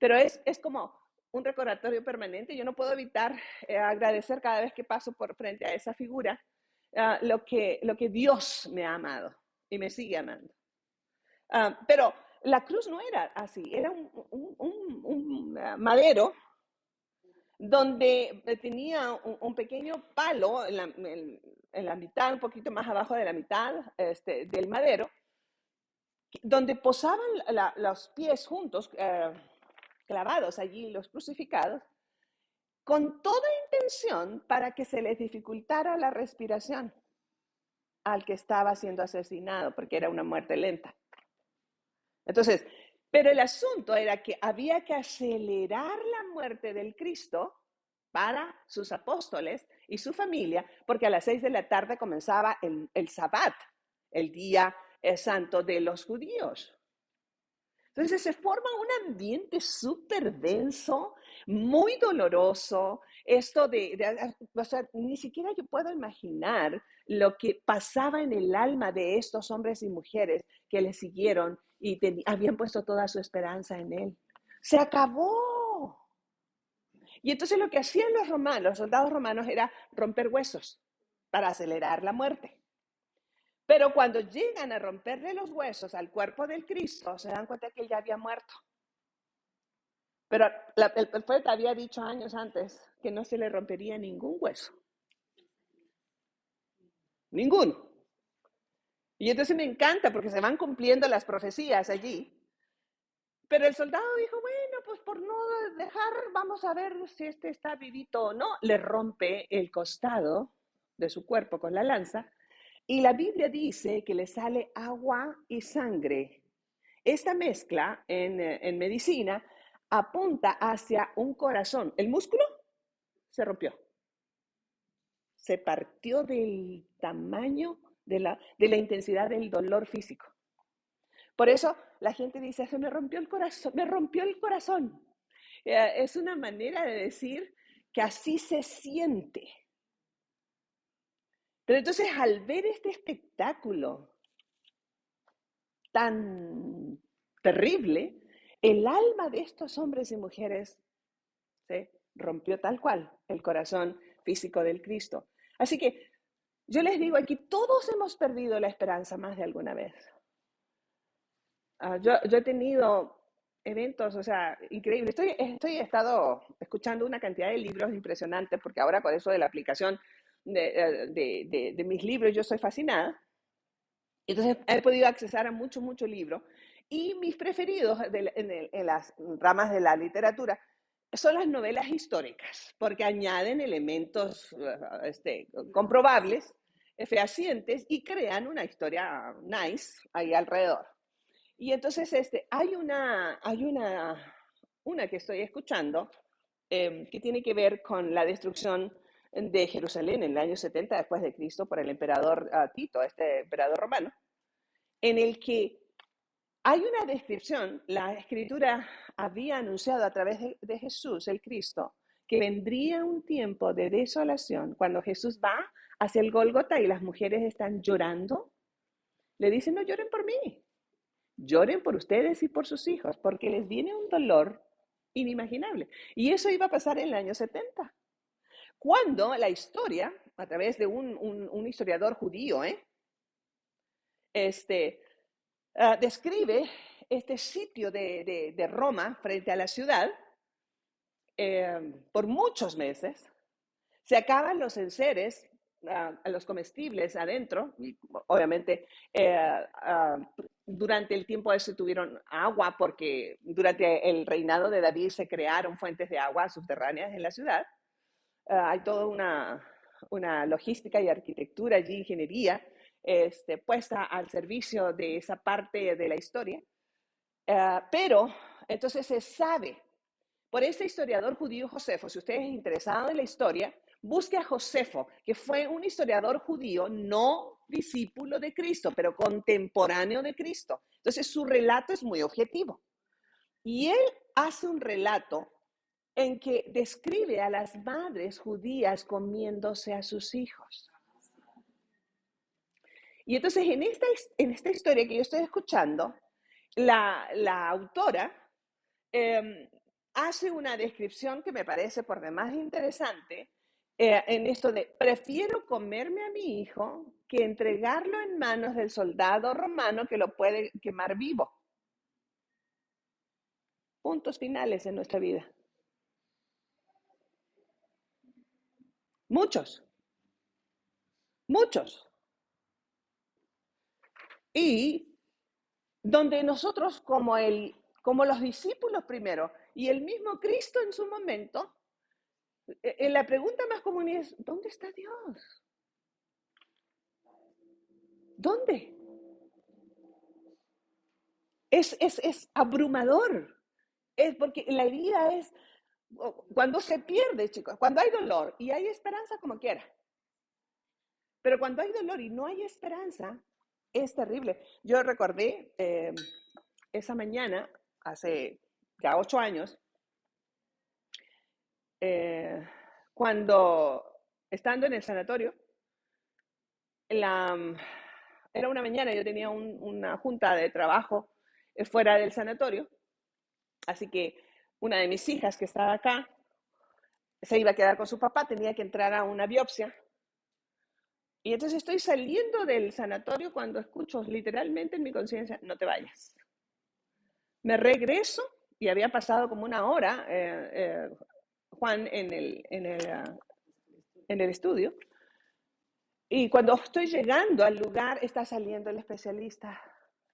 Pero es como un recordatorio permanente. Yo no puedo evitar agradecer cada vez que paso por frente a esa figura lo que Dios me ha amado y me sigue amando. Pero la cruz no era así, era un madero donde tenía un pequeño palo en la mitad, un poquito más abajo de la mitad del madero, donde posaban los pies juntos, clavados allí, los crucificados, con toda intención para que se les dificultara la respiración al que estaba siendo asesinado, porque era una muerte lenta. Entonces, pero el asunto era que había que acelerar la muerte del Cristo para sus apóstoles y su familia, porque a las 6 de la tarde comenzaba el Sabbat, el día santo de los judíos. Entonces se forma un ambiente súper denso, muy doloroso. Esto o sea, ni siquiera yo puedo imaginar lo que pasaba en el alma de estos hombres y mujeres que le siguieron y habían puesto toda su esperanza en él. Se acabó. Y entonces lo que hacían los soldados romanos, era romper huesos para acelerar la muerte. Pero cuando llegan a romperle los huesos al cuerpo del Cristo, se dan cuenta que él ya había muerto. Pero el profeta había dicho años antes que no se le rompería ningún hueso. Ninguno. Y entonces me encanta porque se van cumpliendo las profecías allí. Pero el soldado dijo, bueno, pues por no dejar, vamos a ver si este está vivito o no. Le rompe el costado de su cuerpo con la lanza. Y la Biblia dice que le sale agua y sangre. Esta mezcla en medicina apunta hacia un corazón. El músculo se rompió. Se partió del tamaño de la intensidad del dolor físico. Por eso la gente dice, se me rompió el corazón, me rompió el corazón. Es una manera de decir que así se siente. Pero entonces al ver este espectáculo tan terrible, el alma de estos hombres y mujeres se rompió tal cual, el corazón físico del Cristo. Así que yo les digo aquí, todos hemos perdido la esperanza más de alguna vez. Yo he tenido eventos, o sea, increíbles. He estado escuchando una cantidad de libros impresionantes, porque ahora con eso de la aplicación de mis libros, yo soy fascinada. Entonces he podido accesar a mucho libro. Y mis preferidos en las ramas de la literatura son las novelas históricas, porque añaden elementos comprobables, fehacientes, y crean una historia nice ahí alrededor. Y entonces hay una que estoy escuchando que tiene que ver con la destrucción de Jerusalén en el año 70 después de Cristo por el emperador Tito, este emperador romano, en el que hay una descripción. La Escritura había anunciado a través de Jesús, el Cristo, que vendría un tiempo de desolación cuando Jesús va hacia el Gólgota y las mujeres están llorando. Le dicen, no lloren por mí, lloren por ustedes y por sus hijos, porque les viene un dolor inimaginable. Y eso iba a pasar en el año 70. Cuando la historia, a través de un historiador judío, describe este sitio de Roma frente a la ciudad por muchos meses. Se acaban los enseres, los comestibles adentro, y obviamente durante el tiempo ese tuvieron agua, porque durante el reinado de David se crearon fuentes de agua subterráneas en la ciudad. Hay toda una logística y arquitectura allí, ingeniería, puesta al servicio de esa parte de la historia. Pero entonces se sabe, por este historiador judío Josefo, si usted es interesado en la historia, busque a Josefo, que fue un historiador judío, no discípulo de Cristo, pero contemporáneo de Cristo. Entonces su relato es muy objetivo. Y él hace un relato en que describe a las madres judías comiéndose a sus hijos. Y entonces en esta historia que yo estoy escuchando, la autora hace una descripción que me parece por demás interesante en esto de prefiero comerme a mi hijo que entregarlo en manos del soldado romano que lo puede quemar vivo. Puntos finales en nuestra vida. Muchos. Y donde nosotros como los discípulos primero y el mismo Cristo en su momento, la pregunta más común es, ¿dónde está Dios? ¿Dónde? Es abrumador. Es porque la herida es cuando se pierde, chicos, cuando hay dolor y hay esperanza como quiera. Pero cuando hay dolor y no hay esperanza, es terrible. Yo recordé esa mañana, hace ya 8 años, cuando estando en el sanatorio, era una mañana, yo tenía una junta de trabajo fuera del sanatorio, así que una de mis hijas que estaba acá se iba a quedar con su papá, tenía que entrar a una biopsia. Y entonces estoy saliendo del sanatorio cuando escucho literalmente en mi conciencia, no te vayas. Me regreso y había pasado como una hora, Juan, en el estudio. Y cuando estoy llegando al lugar, está saliendo el especialista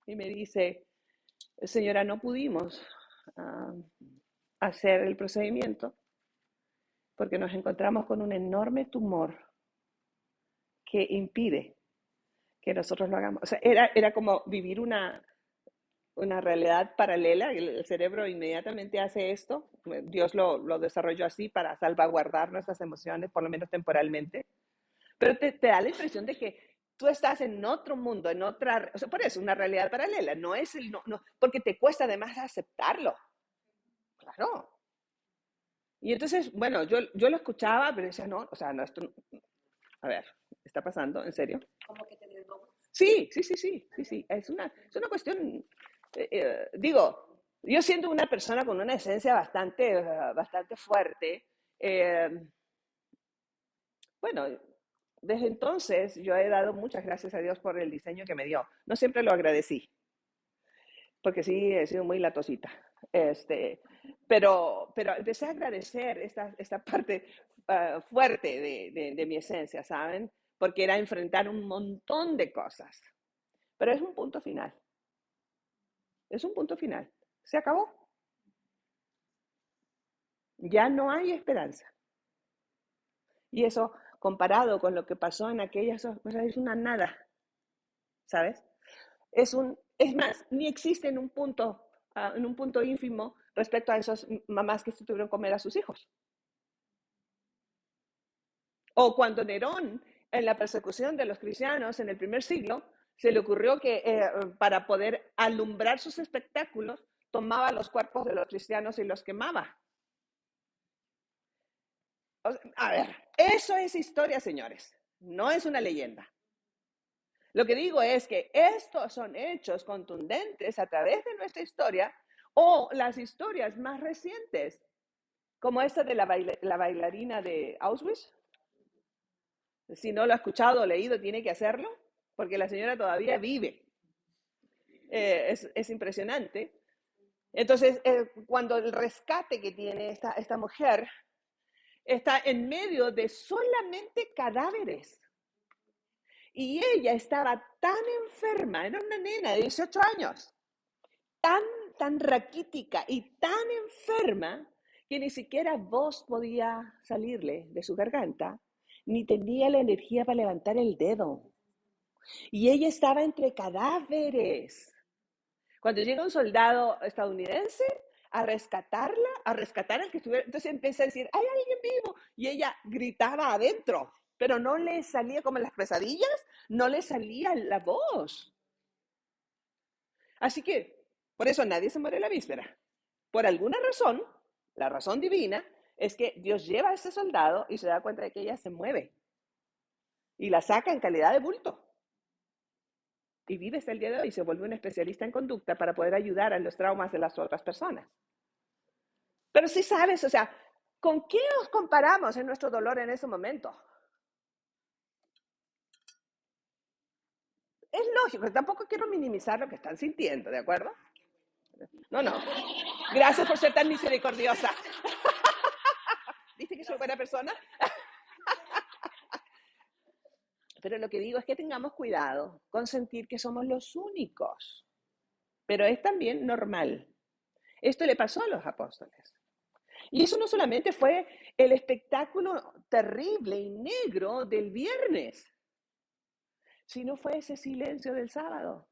y me dice, señora, no pudimos hacer el procedimiento porque nos encontramos con un enorme tumor que impide que nosotros lo hagamos. O sea, era como vivir una realidad paralela. El cerebro inmediatamente hace esto. Dios lo desarrolló así para salvaguardar nuestras emociones, por lo menos temporalmente. Pero te da la impresión de que tú estás en otro mundo, en otra, o sea, por eso, una realidad paralela. No es porque te cuesta además aceptarlo. Claro. Y entonces, bueno, yo lo escuchaba, pero decía, no, o sea, no, esto, a ver, ¿está pasando? ¿En serio? Como que te desdoblas. Sí. Es una cuestión, digo, yo siendo una persona con una esencia bastante fuerte, bueno, desde entonces yo he dado muchas gracias a Dios por el diseño que me dio. No siempre lo agradecí, porque sí he sido muy latosita. Pero empecé a agradecer esta parte fuerte de mi esencia, ¿saben? Porque era enfrentar un montón de cosas. Pero es un punto final. Es un punto final. Se acabó. Ya no hay esperanza. Y eso, comparado con lo que pasó en aquellas cosas, es una nada. ¿Sabes? Es más, ni existe en un punto ínfimo respecto a esas mamás que se tuvieron que comer a sus hijos. O cuando Nerón, en la persecución de los cristianos en el primer siglo, se le ocurrió que para poder alumbrar sus espectáculos, tomaba los cuerpos de los cristianos y los quemaba. A ver, eso es historia, señores. No es una leyenda. Lo que digo es que estos son hechos contundentes a través de nuestra historia o las historias más recientes, como esta de la bailarina de Auschwitz. Si no lo ha escuchado o leído, tiene que hacerlo, porque la señora todavía vive. Es impresionante. Entonces, cuando el rescate que tiene esta mujer está en medio de solamente cadáveres. Y ella estaba tan enferma, era una nena de 18 años, tan raquítica y tan enferma que ni siquiera voz podía salirle de su garganta, ni tenía la energía para levantar el dedo. Y ella estaba entre cadáveres. Cuando llega un soldado estadounidense a rescatarla, a rescatar al que estuviera, entonces empieza a decir, hay alguien vivo, y ella gritaba adentro, pero no le salía como en las pesadillas, no le salía la voz. Así que, por eso nadie se muere la víspera. Por alguna razón, La razón divina es que Dios lleva a ese soldado y se da cuenta de que ella se mueve y la saca en calidad de bulto. Y vive hasta el día de hoy y se vuelve un especialista en conducta para poder ayudar a los traumas de las otras personas. Pero sí sabes, o sea, ¿con qué nos comparamos en nuestro dolor en ese momento? Es lógico, tampoco quiero minimizar lo que están sintiendo, ¿de acuerdo? No. Gracias por ser tan misericordiosa. ¿Viste que soy buena persona? Pero lo que digo es que tengamos cuidado con sentir que somos los únicos. Pero es también normal. Esto le pasó a los apóstoles. Y eso no solamente fue el espectáculo terrible y negro del viernes, sino fue ese silencio del sábado.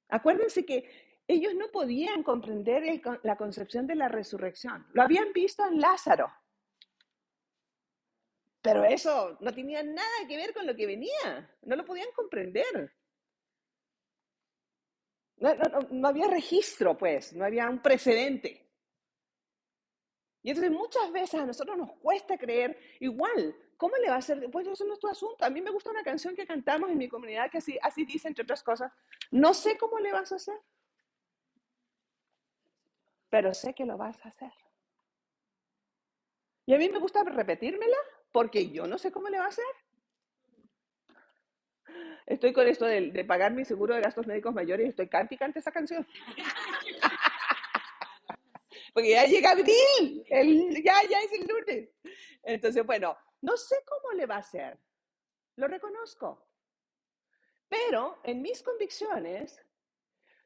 Acuérdense que ellos no podían comprender la concepción de la resurrección. Lo habían visto en Lázaro. Pero eso no tenía nada que ver con lo que venía. No lo podían comprender. No había registro, pues. No había un precedente. Y entonces muchas veces a nosotros nos cuesta creer igual. ¿Cómo le va a hacer? Pues eso no es tu asunto. A mí me gusta una canción que cantamos en mi comunidad que así dice, entre otras cosas. No sé cómo le vas a hacer, pero sé que lo vas a hacer. Y a mí me gusta repetírmela porque yo no sé cómo le va a hacer. Estoy con esto de pagar mi seguro de gastos médicos mayores y estoy cante y cante esa canción. Porque ya llega abril, ya es el lunes. Entonces, bueno, no sé cómo le va a hacer. Lo reconozco. Pero en mis convicciones,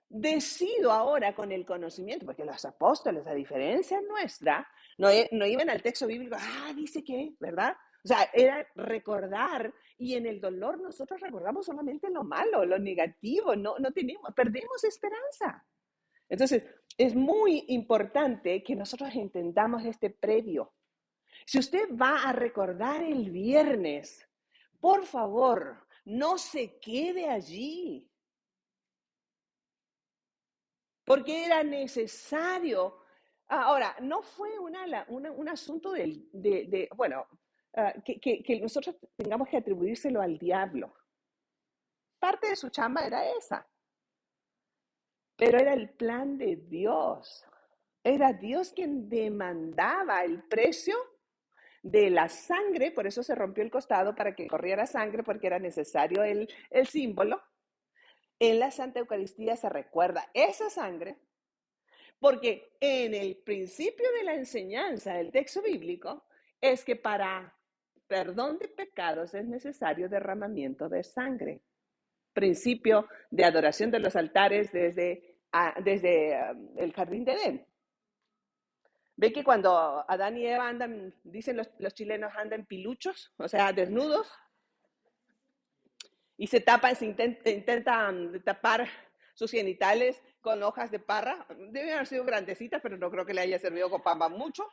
decido ahora con el conocimiento, porque los apóstoles, a diferencia nuestra, no iban al texto bíblico, dice que, ¿verdad? O sea, era recordar, y en el dolor nosotros recordamos solamente lo malo, lo negativo, perdemos esperanza. Entonces, es muy importante que nosotros entendamos este previo. Si usted va a recordar el viernes, por favor, no se quede allí. Porque era necesario. Ahora, no fue un asunto que nosotros tengamos que atribuírselo al diablo. Parte de su chamba era esa. Pero era el plan de Dios. Era Dios quien demandaba el precio de la sangre, por eso se rompió el costado para que corriera sangre, porque era necesario el símbolo. En la Santa Eucaristía se recuerda esa sangre, porque en el principio de la enseñanza del texto bíblico es que para perdón de pecados es necesario derramamiento de sangre. Principio de adoración de los altares desde el jardín de Edén. Ve que cuando Adán y Eva andan, dicen los chilenos, andan piluchos, o sea, desnudos, y se intentan tapar sus genitales con hojas de parra. Deben haber sido grandecitas, pero no creo que le haya servido con pamba mucho.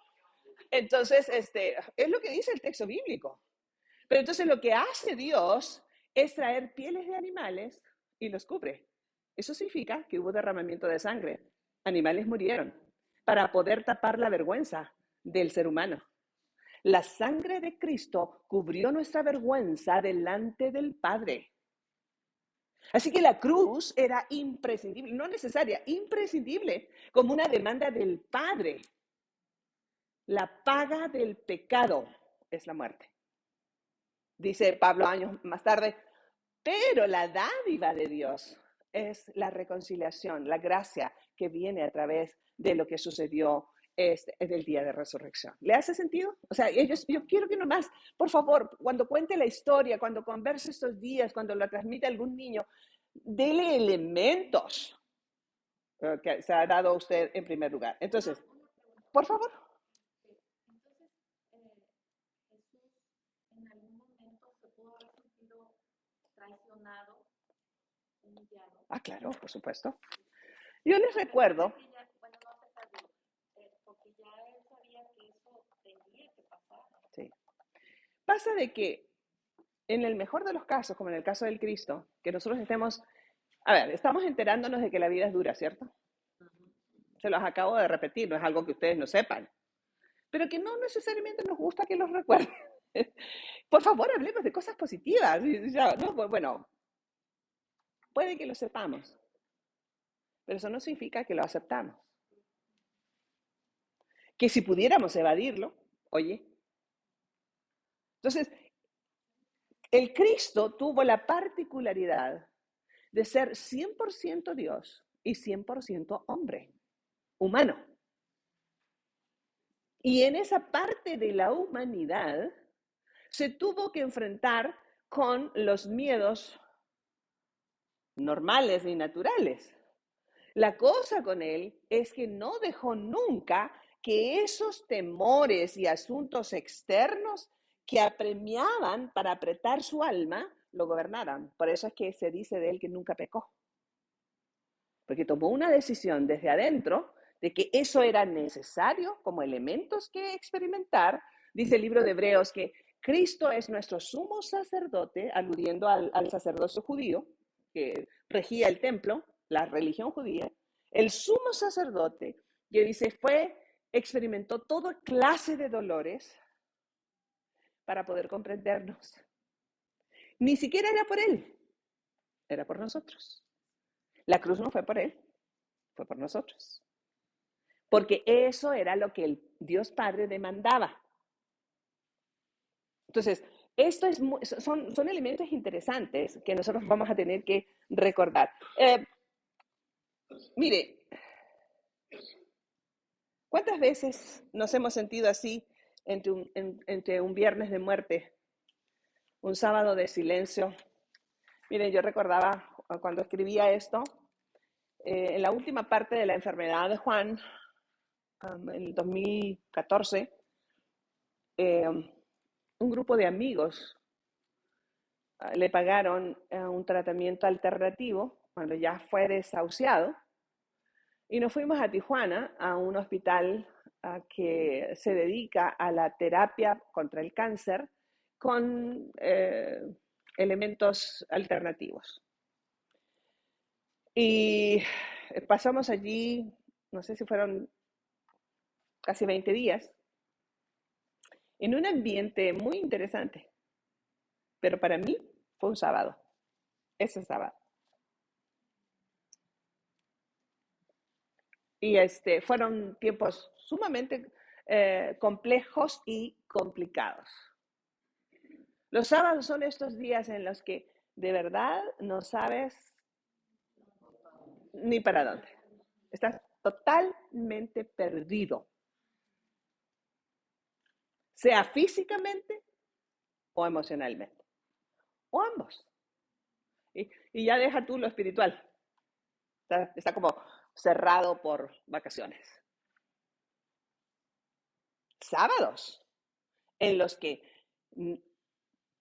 Entonces, es lo que dice el texto bíblico. Pero entonces lo que hace Dios es traer pieles de animales y los cubre. Eso significa que hubo derramamiento de sangre. Animales murieron para poder tapar la vergüenza del ser humano. La sangre de Cristo cubrió nuestra vergüenza delante del Padre. Así que la cruz era imprescindible, no necesaria, imprescindible, como una demanda del Padre. La paga del pecado es la muerte. Dice Pablo años más tarde, pero la dádiva de Dios es la reconciliación, la gracia que viene a través de lo que sucedió del día de resurrección. ¿Le hace sentido? O sea, yo quiero que nomás, por favor, cuando cuente la historia, cuando converse estos días, cuando lo transmite algún niño, dele elementos que se ha dado a usted en primer lugar. Entonces, por favor. Entonces, Jesús en algún momento se pudo haber sentido traicionado, humillado. Claro, por supuesto. Yo les recuerdo. Bueno, no se sabía, porque ya él sabía que eso tenía que pasar. Sí. Pasa de que en el mejor de los casos, como en el caso del Cristo, que nosotros estamos enterándonos de que la vida es dura, ¿cierto? Se los acabo de repetir, no es algo que ustedes no sepan, pero que no necesariamente nos gusta que los recuerden. Por favor, hablemos de cosas positivas. No, bueno, puede que lo sepamos, pero eso no significa que lo aceptamos. Que si pudiéramos evadirlo, oye. Entonces, el Cristo tuvo la particularidad de ser 100% Dios y 100% hombre, humano. Y en esa parte de la humanidad se tuvo que enfrentar con los miedos normales y naturales. La cosa con él es que no dejó nunca que esos temores y asuntos externos que apremiaban para apretar su alma lo gobernaran. Por eso es que se dice de él que nunca pecó. Porque tomó una decisión desde adentro de que eso era necesario como elementos que experimentar. Dice el libro de Hebreos que Cristo es nuestro sumo sacerdote, aludiendo al sacerdocio judío que regía el templo, la religión judía. El sumo sacerdote, que dice, experimentó toda clase de dolores para poder comprendernos. Ni siquiera era por él, era por nosotros. La cruz no fue por él, fue por nosotros. Porque eso era lo que el Dios Padre demandaba. Entonces, son elementos interesantes que nosotros vamos a tener que recordar. Mire, ¿cuántas veces nos hemos sentido así entre un viernes de muerte, un sábado de silencio? Miren, yo recordaba cuando escribía esto, en la última parte de la enfermedad de Juan, en el 2014, un grupo de amigos le pagaron un tratamiento alternativo cuando ya fue desahuciado y nos fuimos a Tijuana a un hospital que se dedica a la terapia contra el cáncer con elementos alternativos. Y pasamos allí, no sé si fueron casi 20 días, en un ambiente muy interesante. Pero para mí fue un sábado, ese sábado. Y fueron tiempos sumamente complejos y complicados. Los sábados son estos días en los que de verdad no sabes ni para dónde. Estás totalmente perdido. Sea físicamente o emocionalmente. O ambos. Y ya deja tú lo espiritual. Está como cerrado por vacaciones. Sábados en los que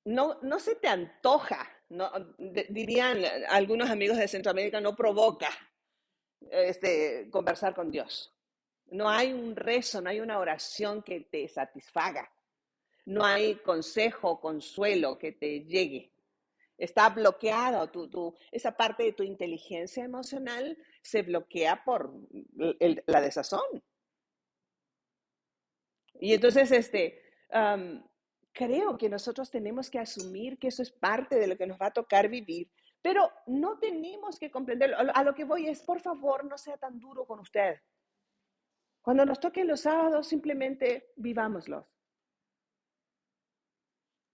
no se te antoja, no, dirían algunos amigos de Centroamérica, no provoca conversar con Dios. No hay un rezo, no hay una oración que te satisfaga. No hay consejo, consuelo que te llegue. Está bloqueado, esa parte de tu inteligencia emocional se bloquea por la desazón. Y entonces, creo que nosotros tenemos que asumir que eso es parte de lo que nos va a tocar vivir, pero no tenemos que comprenderlo. A lo que voy es, por favor, no sea tan duro con usted. Cuando nos toquen los sábados, simplemente vivámoslos.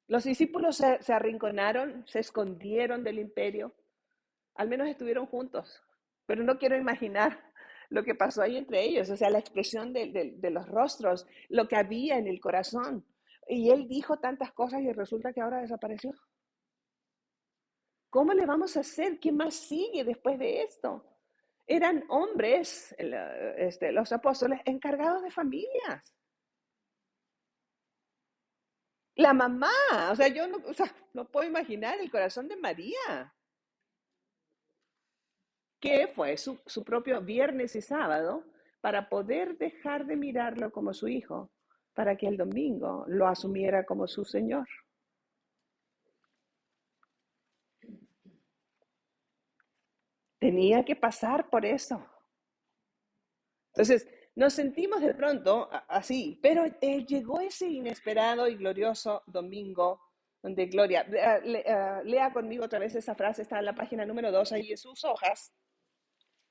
Los discípulos se arrinconaron, se escondieron del imperio, al menos estuvieron juntos, pero no quiero imaginar lo que pasó ahí entre ellos, o sea, la expresión de los rostros, lo que había en el corazón. Y él dijo tantas cosas y resulta que ahora desapareció. ¿Cómo le vamos a hacer? ¿Qué más sigue después de esto? Eran hombres, los apóstoles, encargados de familias. La mamá, o sea, yo no puedo imaginar el corazón de María, que fue su propio viernes y sábado para poder dejar de mirarlo como su hijo, para que el domingo lo asumiera como su Señor. Tenía que pasar por eso. Entonces, nos sentimos de pronto así, pero llegó ese inesperado y glorioso domingo de gloria. Lea conmigo otra vez esa frase, está en la página número 2, ahí en sus hojas.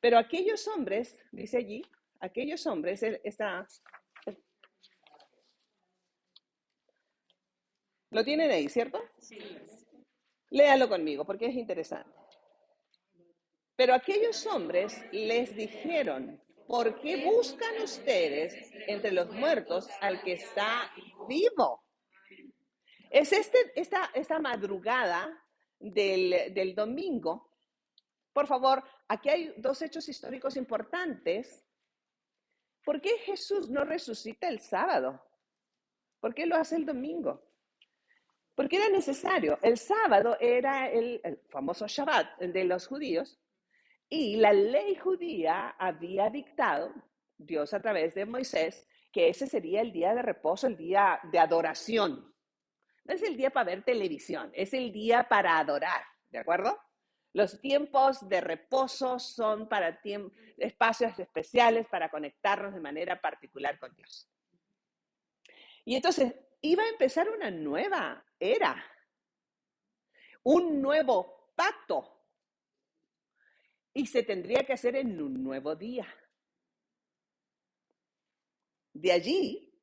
Pero aquellos hombres, dice allí, aquellos hombres, ¿lo tienen ahí, cierto? Sí. Léalo conmigo, porque es interesante. Pero aquellos hombres les dijeron, ¿por qué buscan ustedes entre los muertos al que está vivo? Es esta madrugada del domingo. Por favor, aquí hay dos hechos históricos importantes. ¿Por qué Jesús no resucita el sábado? ¿Por qué lo hace el domingo? Porque era necesario. El sábado era el famoso Shabbat de los judíos y la ley judía había dictado, Dios a través de Moisés, que ese sería el día de reposo, el día de adoración. No es el día para ver televisión, es el día para adorar, ¿de acuerdo? Los tiempos de reposo son para espacios especiales para conectarnos de manera particular con Dios. Y entonces iba a empezar una nueva era, un nuevo pacto, y se tendría que hacer en un nuevo día. De allí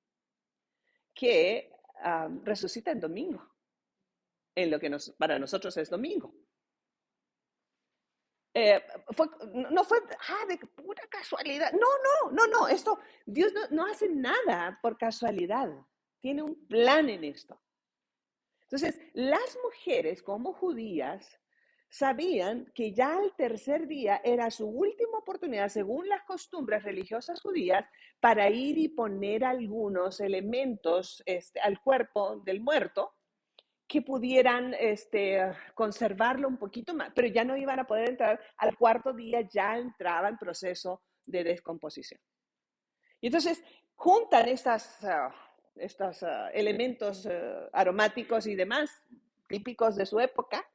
que resucita el domingo, en lo que para nosotros es domingo. No fue de pura casualidad. No. Dios no hace nada por casualidad. Tiene un plan en esto. Entonces, las mujeres como judías sabían que ya el tercer día era su última oportunidad, según las costumbres religiosas judías, para ir y poner algunos elementos al cuerpo del muerto que pudieran conservarlo un poquito más, pero ya no iban a poder entrar, al cuarto día ya entraba en proceso de descomposición. Y entonces juntan estos elementos aromáticos y demás, típicos de su época,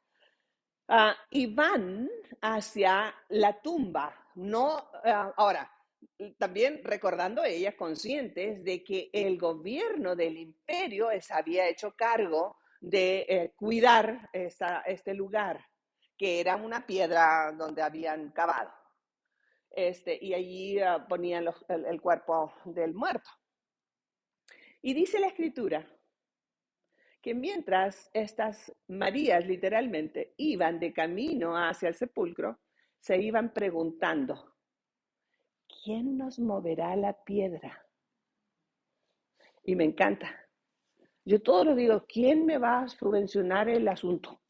y van hacia la tumba. Ahora, también recordando ellas conscientes de que el gobierno del imperio había hecho cargo de cuidar este lugar, que era una piedra donde habían cavado. Y allí ponían el cuerpo del muerto. Y dice la escritura que mientras estas Marías literalmente iban de camino hacia el sepulcro, se iban preguntando, ¿quién nos moverá la piedra? Y me encanta. Yo todo lo digo, ¿quién me va a subvencionar el asunto?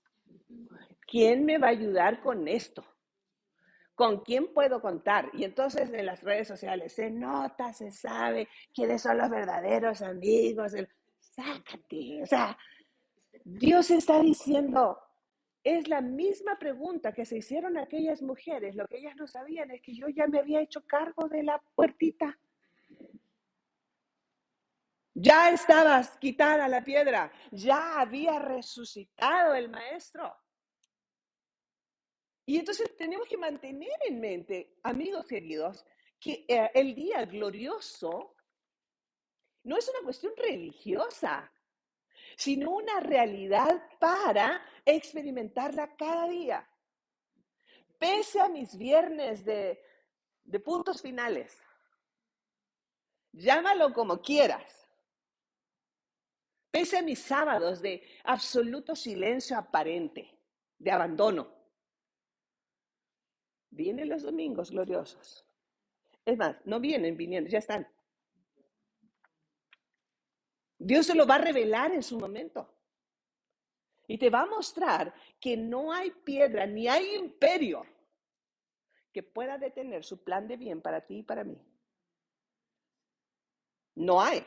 ¿Quién me va a ayudar con esto? ¿Con quién puedo contar? Y entonces en las redes sociales se nota, se sabe quiénes son los verdaderos amigos. Sácate, o sea, Dios está diciendo, es la misma pregunta que se hicieron aquellas mujeres. Lo que ellas no sabían es que yo ya me había hecho cargo de la puertita. Ya estaba quitada la piedra, ya había resucitado el maestro. Y entonces tenemos que mantener en mente, amigos queridos, que el día glorioso no es una cuestión religiosa, sino una realidad para experimentarla cada día. Pese a mis viernes de puntos finales, llámalo como quieras. Pese a mis sábados de absoluto silencio aparente, de abandono, vienen los domingos gloriosos. Es más, no vienen viniendo, ya están. Dios se lo va a revelar en su momento. Y te va a mostrar que no hay piedra ni hay imperio que pueda detener su plan de bien para ti y para mí. No hay.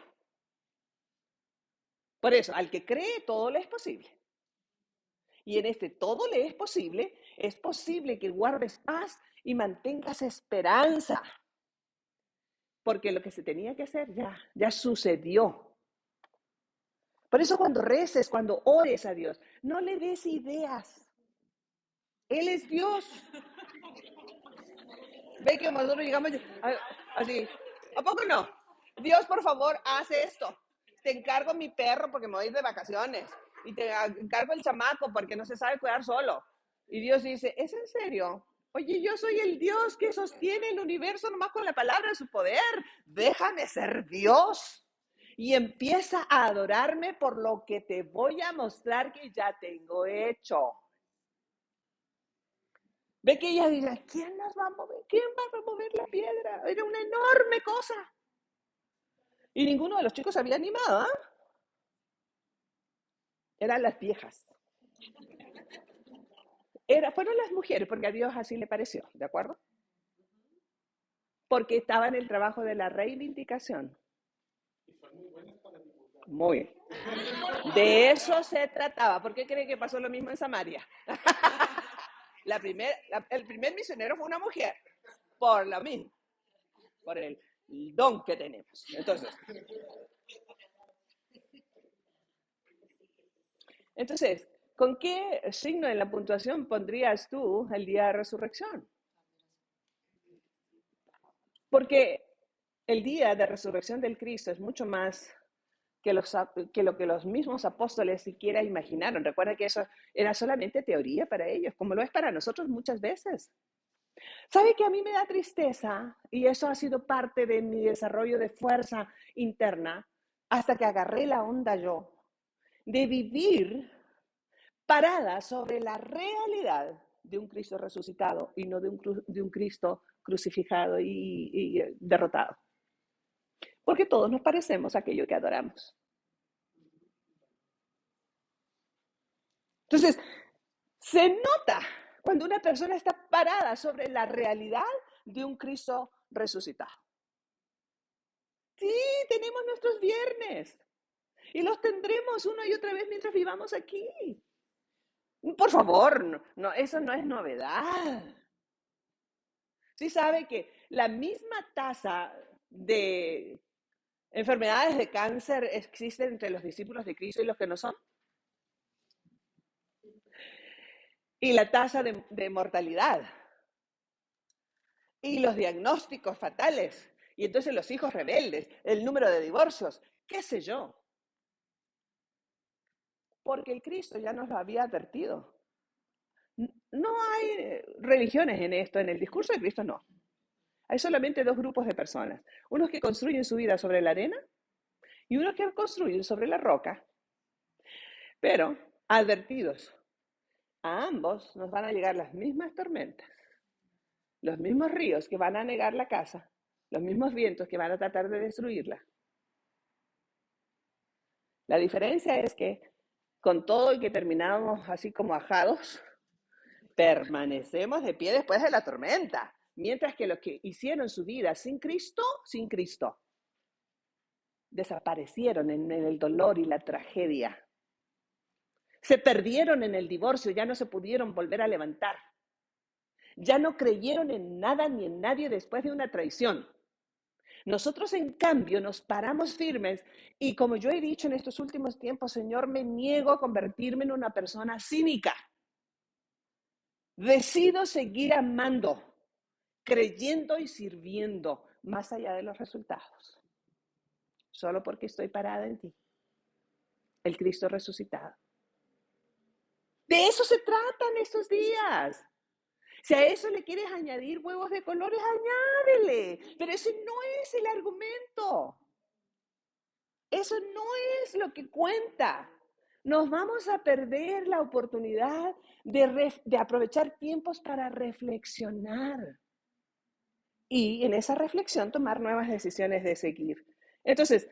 Por eso, al que cree, todo le es posible. Y en todo le es posible que guardes paz y mantengas esperanza. Porque lo que se tenía que hacer ya sucedió. Por eso cuando reces, cuando ores a Dios, no le des ideas. Él es Dios. Ve que nosotros llegamos, Así, ¿a poco no? Dios, por favor, haz esto. Te encargo mi perro porque me voy a ir de vacaciones. Y te encargo el chamaco porque no se sabe cuidar solo. Y Dios dice, ¿es en serio? Oye, yo soy el Dios que sostiene el universo nomás con la palabra de su poder. Déjame ser Dios. Y empieza a adorarme por lo que te voy a mostrar que ya tengo hecho. Ve que ella dice, ¿quién las va a mover? ¿Quién va a mover la piedra? Era una enorme cosa. Y ninguno de los chicos se había animado, ¿eh? Eran las viejas. Fueron las mujeres, porque a Dios así le pareció, ¿de acuerdo? Porque estaba en el trabajo de la reivindicación. Muy. De eso se trataba. ¿Por qué creen que pasó lo mismo en Samaria? El primer misionero fue una mujer. Por lo mismo. Por el don que tenemos. Entonces, ¿con qué signo en la puntuación pondrías tú el día de resurrección? Porque el día de resurrección del Cristo es mucho más que lo que los mismos apóstoles siquiera imaginaron. Recuerda que eso era solamente teoría para ellos, como lo es para nosotros muchas veces. ¿Sabe que a mí me da tristeza? Y eso ha sido parte de mi desarrollo de fuerza interna, hasta que agarré la onda yo, de vivir parada sobre la realidad de un Cristo resucitado y no de un Cristo crucificado y derrotado. Porque todos nos parecemos a aquello que adoramos. Entonces, se nota cuando una persona está parada sobre la realidad de un Cristo resucitado. Sí, tenemos nuestros viernes y los tendremos una y otra vez mientras vivamos aquí. Por favor, no, eso no es novedad. Sí sabe que la misma tasa de enfermedades de cáncer existe entre los discípulos de Cristo y los que no son. Y la tasa de mortalidad. Y los diagnósticos fatales. Y entonces los hijos rebeldes, el número de divorcios, qué sé yo. Porque el Cristo ya nos lo había advertido. No hay religiones en esto, en el discurso de Cristo no. Hay solamente dos grupos de personas. Unos que construyen su vida sobre la arena y unos que construyen sobre la roca. Pero, advertidos, a ambos nos van a llegar las mismas tormentas, los mismos ríos que van a anegar la casa, los mismos vientos que van a tratar de destruirla. La diferencia es que con todo y que terminamos así como ajados, permanecemos de pie después de la tormenta, mientras que los que hicieron su vida sin Cristo, desaparecieron en el dolor y la tragedia. Se perdieron en el divorcio, ya no se pudieron volver a levantar. Ya no creyeron en nada ni en nadie después de una traición. Nosotros, en cambio, nos paramos firmes y, como yo he dicho en estos últimos tiempos, Señor, me niego a convertirme en una persona cínica. Decido seguir amando, creyendo y sirviendo más allá de los resultados. Solo porque estoy parada en ti, el Cristo resucitado. De eso se tratan estos días. Si a eso le quieres añadir huevos de colores, añádele. Pero ese no es el argumento. Eso no es lo que cuenta. Nos vamos a perder la oportunidad de aprovechar tiempos para reflexionar. Y en esa reflexión tomar nuevas decisiones de seguir. Entonces,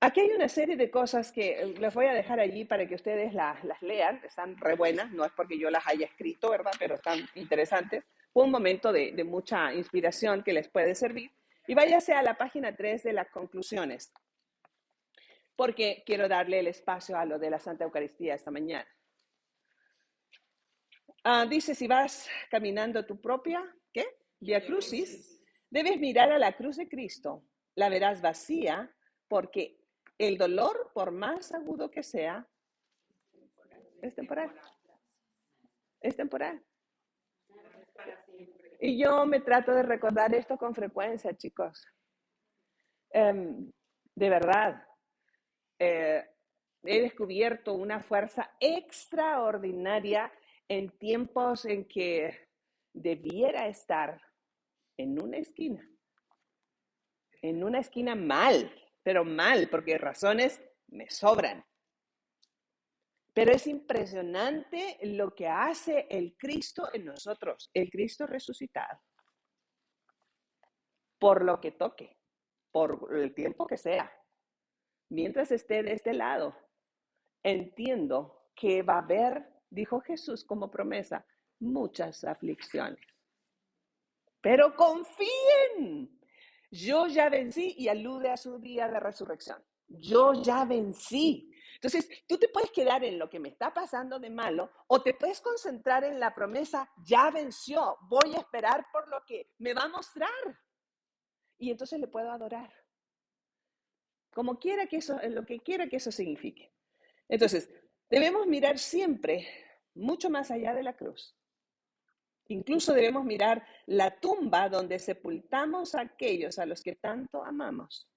aquí hay una serie de cosas que les voy a dejar allí para que ustedes las lean. Están re buenas, no es porque yo las haya escrito, ¿verdad? Pero están interesantes. Fue un momento de mucha inspiración que les puede servir. Y váyase a la página 3 de las conclusiones, porque quiero darle el espacio a lo de la Santa Eucaristía esta mañana. Dice, si vas caminando tu propia, ¿qué? Vía Crucis, debes mirar a la cruz de Cristo. La verás vacía porque el dolor, por más agudo que sea, es temporal. Es temporal. Y yo me trato de recordar esto con frecuencia, chicos. De verdad, he descubierto una fuerza extraordinaria en tiempos en que debiera estar en una esquina mal, pero mal, porque razones me sobran. Pero es impresionante lo que hace el Cristo en nosotros, el Cristo resucitado, por lo que toque, por el tiempo que sea. Mientras esté de este lado, entiendo que va a haber, dijo Jesús como promesa, muchas aflicciones. Pero confíen, yo ya vencí, y alude a su día de resurrección. Yo ya vencí. Entonces, tú te puedes quedar en lo que me está pasando de malo o te puedes concentrar en la promesa, ya venció, voy a esperar por lo que me va a mostrar. Y entonces le puedo adorar. Como quiera que eso, lo que quiera que eso signifique. Entonces, debemos mirar siempre mucho más allá de la cruz. Incluso debemos mirar la tumba donde sepultamos a aquellos a los que tanto amamos,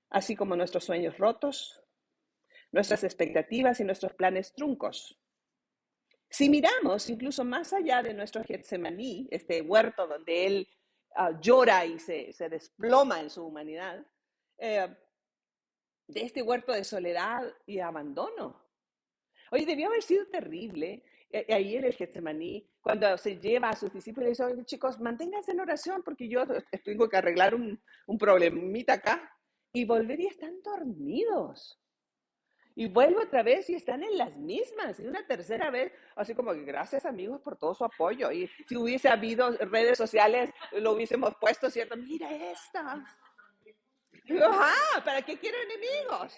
así como nuestros sueños rotos, nuestras expectativas y nuestros planes truncos. Si miramos incluso más allá de nuestro Getsemaní, este huerto donde él llora y se desploma en su humanidad, de este huerto de soledad y abandono. Oye, debió haber sido terrible ahí en el Getsemaní, cuando se lleva a sus discípulos y dice, oye, chicos, manténganse en oración porque yo tengo que arreglar un problemita acá. Y volver y están dormidos. Y vuelvo otra vez y están en las mismas. Y una tercera vez, así como que gracias amigos por todo su apoyo. Y si hubiese habido redes sociales, lo hubiésemos puesto, ¿cierto? Mira esta. Ajá, ¿para qué quiero enemigos?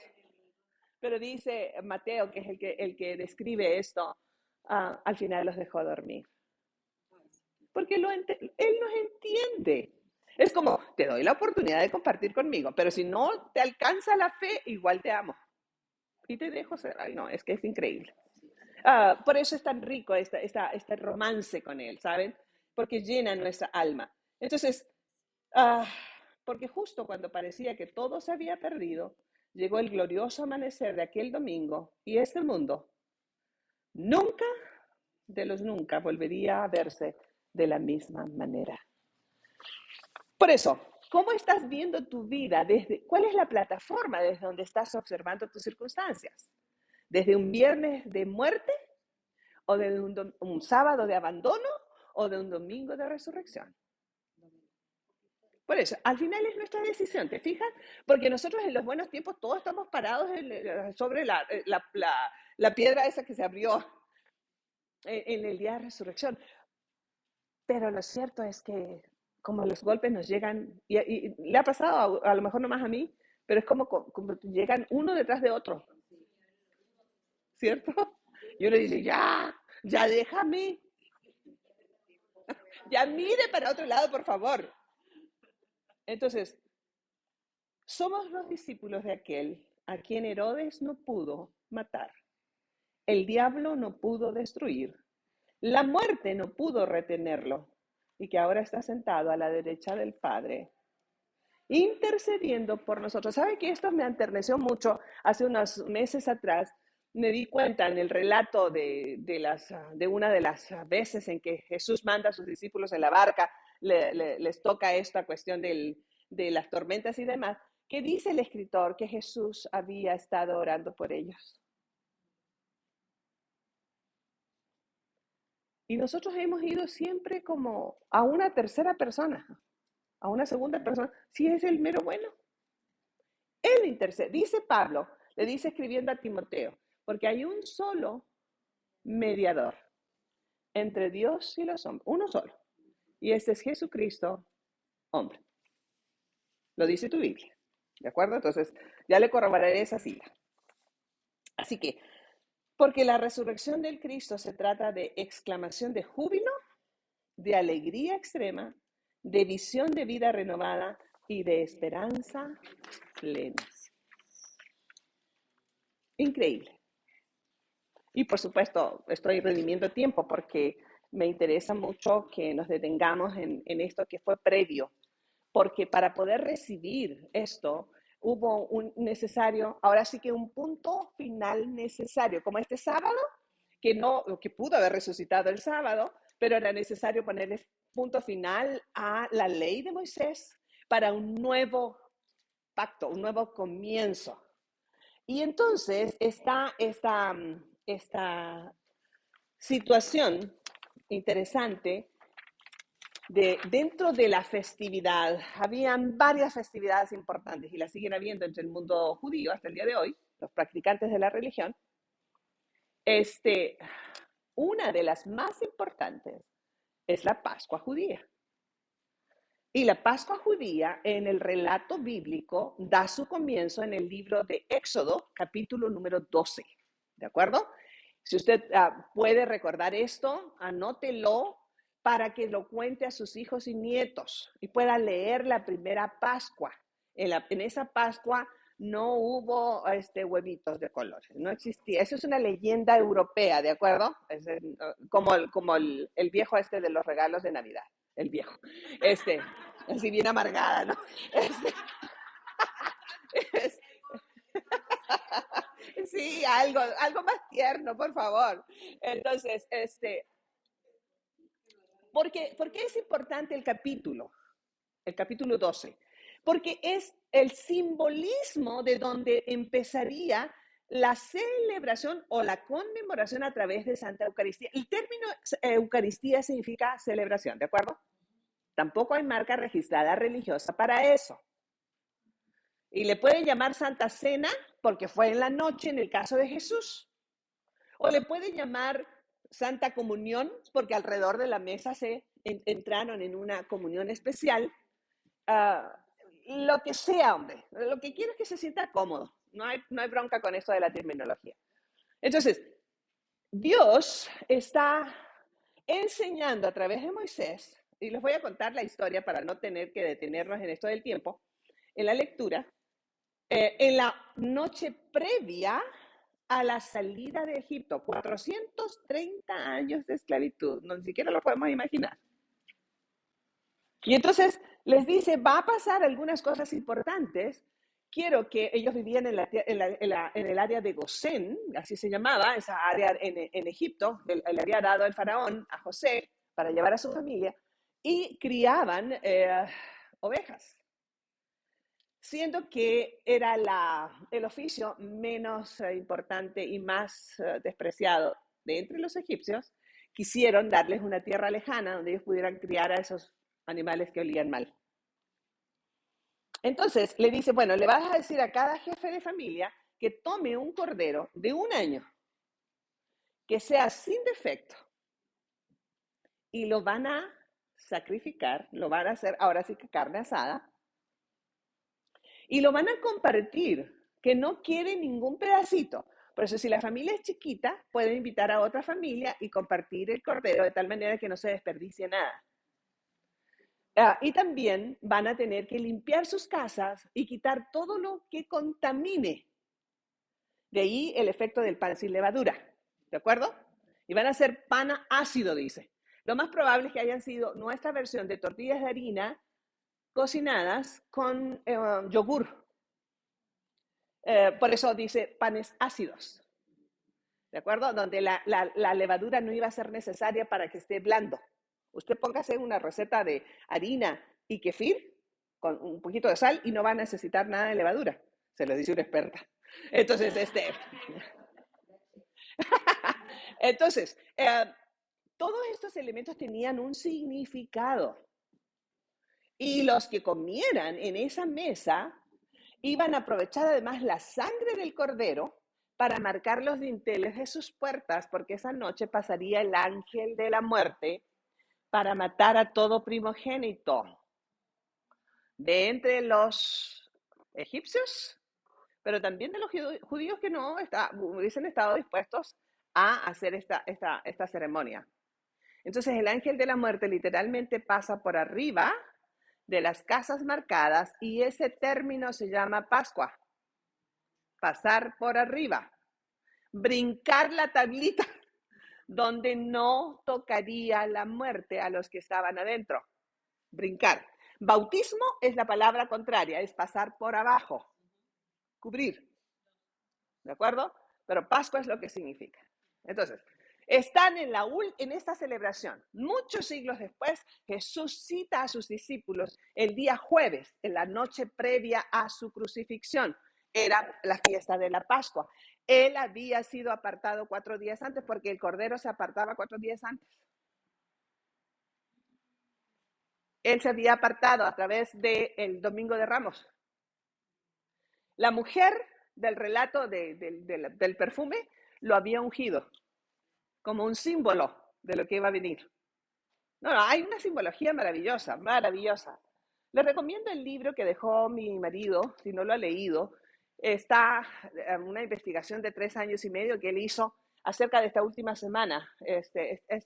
Pero dice Mateo, que es el que describe esto, al final los dejó dormir. Porque él nos entiende. Es como, te doy la oportunidad de compartir conmigo, pero si no te alcanza la fe, igual te amo. Y te dejo ser. Ay, no, es que es increíble. Por eso es tan rico este romance con él, ¿saben? Porque llena nuestra alma. Entonces, porque justo cuando parecía que todo se había perdido, llegó el glorioso amanecer de aquel domingo y este mundo nunca de los nunca volvería a verse de la misma manera. Por eso, ¿cómo estás viendo tu vida? ¿Cuál es la plataforma desde donde estás observando tus circunstancias? ¿Desde un viernes de muerte? ¿O desde un sábado de abandono? ¿O de un domingo de resurrección? Por eso, al final es nuestra decisión, ¿te fijas? Porque nosotros en los buenos tiempos todos estamos parados sobre la piedra esa que se abrió en el día de resurrección. Pero lo cierto es que como los golpes nos llegan, y le ha pasado a lo mejor no más a mí, pero es como llegan uno detrás de otro, ¿cierto? Y uno dice, ya déjame, ya mire para otro lado, por favor. Entonces, somos los discípulos de aquel a quien Herodes no pudo matar, el diablo no pudo destruir, la muerte no pudo retenerlo, y que ahora está sentado a la derecha del Padre, intercediendo por nosotros. ¿Sabe que esto me enterneció mucho? Hace unos meses atrás me di cuenta en el relato de una de las veces en que Jesús manda a sus discípulos en la barca, les toca esta cuestión de las tormentas y demás, que dice el escritor que Jesús había estado orando por ellos. Y nosotros hemos ido siempre como a una tercera persona, a una segunda persona, si es el mero bueno. Él intercede. Dice Pablo, le dice escribiendo a Timoteo, porque hay un solo mediador entre Dios y los hombres, uno solo. Y este es Jesucristo, hombre. Lo dice tu Biblia, ¿de acuerdo? Entonces, ya le corroboraré esa cita. Así que, porque la resurrección del Cristo se trata de exclamación de júbilo, de alegría extrema, de visión de vida renovada y de esperanza plena. Increíble. Y por supuesto, estoy redimiendo tiempo porque me interesa mucho que nos detengamos en esto que fue previo, porque para poder recibir esto hubo un necesario, ahora sí que un punto final necesario, como este sábado, que pudo haber resucitado el sábado, pero era necesario ponerle punto final a la ley de Moisés para un nuevo pacto, un nuevo comienzo. Y entonces está esta situación interesante dentro de la festividad. Habían varias festividades importantes y las siguen habiendo entre el mundo judío hasta el día de hoy, los practicantes de la religión. Una de las más importantes es la Pascua judía. Y la Pascua judía en el relato bíblico da su comienzo en el libro de Éxodo, capítulo número 12. ¿De acuerdo? Si usted puede recordar esto, anótelo para que lo cuente a sus hijos y nietos y pueda leer la primera Pascua. En esa Pascua no hubo huevitos de colores, no existía. Eso es una leyenda europea, ¿de acuerdo? Es como el viejo de los regalos de Navidad, el viejo. Así bien amargada, ¿no? Sí, algo más tierno, por favor. Entonces, ¿por qué es importante el capítulo 12? Porque es el simbolismo de donde empezaría la celebración o la conmemoración a través de Santa Eucaristía. El término Eucaristía significa celebración, ¿de acuerdo? Tampoco hay marca registrada religiosa para eso. Y le pueden llamar Santa Cena porque fue en la noche en el caso de Jesús. O le pueden llamar Santa Comunión porque alrededor de la mesa se entraron en una comunión especial. Lo que sea, hombre. Lo que quiero es que se sienta cómodo. No hay bronca con esto de la terminología. Entonces, Dios está enseñando a través de Moisés, y les voy a contar la historia para no tener que detenernos en esto del tiempo, en la lectura, en la noche previa a la salida de Egipto, 430 años de esclavitud, no ni siquiera lo podemos imaginar. Y entonces les dice, va a pasar algunas cosas importantes. Quiero que ellos vivían en el área de Gosén, así se llamaba, esa área en Egipto, le había dado el faraón a José para llevar a su familia, y criaban ovejas, siendo que era el oficio menos importante y más despreciado de entre los egipcios. Quisieron darles una tierra lejana donde ellos pudieran criar a esos animales que olían mal. Entonces le dice, bueno, le vas a decir a cada jefe de familia que tome un cordero de 1 año, que sea sin defecto, y lo van a sacrificar, lo van a hacer ahora sí que carne asada, y lo van a compartir, que no quiere ningún pedacito. Por eso si la familia es chiquita, pueden invitar a otra familia y compartir el cordero de tal manera que no se desperdicie nada. Y también van a tener que limpiar sus casas y quitar todo lo que contamine. De ahí el efecto del pan sin levadura, ¿de acuerdo? Y van a ser pan ácido, dice. Lo más probable es que hayan sido nuestra versión de tortillas de harina cocinadas con yogur. Por eso dice panes ácidos, ¿de acuerdo? Donde la levadura no iba a ser necesaria para que esté blando. Usted póngase una receta de harina y kefir con un poquito de sal y no va a necesitar nada de levadura. Se lo dice una experta. Entonces, Entonces, todos estos elementos tenían un significado. Y los que comieran en esa mesa iban a aprovechar además la sangre del cordero para marcar los dinteles de sus puertas, porque esa noche pasaría el ángel de la muerte para matar a todo primogénito de entre los egipcios, pero también de los judíos que no hubiesen estado dispuestos a hacer esta ceremonia. Entonces el ángel de la muerte literalmente pasa por arriba de las casas marcadas y ese término se llama Pascua. Pasar por arriba, brincar la tablita donde no tocaría la muerte a los que estaban adentro. Brincar. Bautismo es la palabra contraria, es pasar por abajo, cubrir. ¿De acuerdo? Pero Pascua es lo que significa. Entonces, están en esta celebración. Muchos siglos después, Jesús cita a sus discípulos el día jueves, en la noche previa a su crucifixión. Era la fiesta de la Pascua. Él había sido apartado 4 días antes porque el Cordero se apartaba 4 días antes. Él se había apartado a través del Domingo de Ramos. La mujer del relato del perfume lo había ungido como un símbolo de lo que iba a venir. No, hay una simbología maravillosa, maravillosa. Les recomiendo el libro que dejó mi marido, si no lo ha leído. Está una investigación de 3 años y medio que él hizo acerca de esta última semana. Es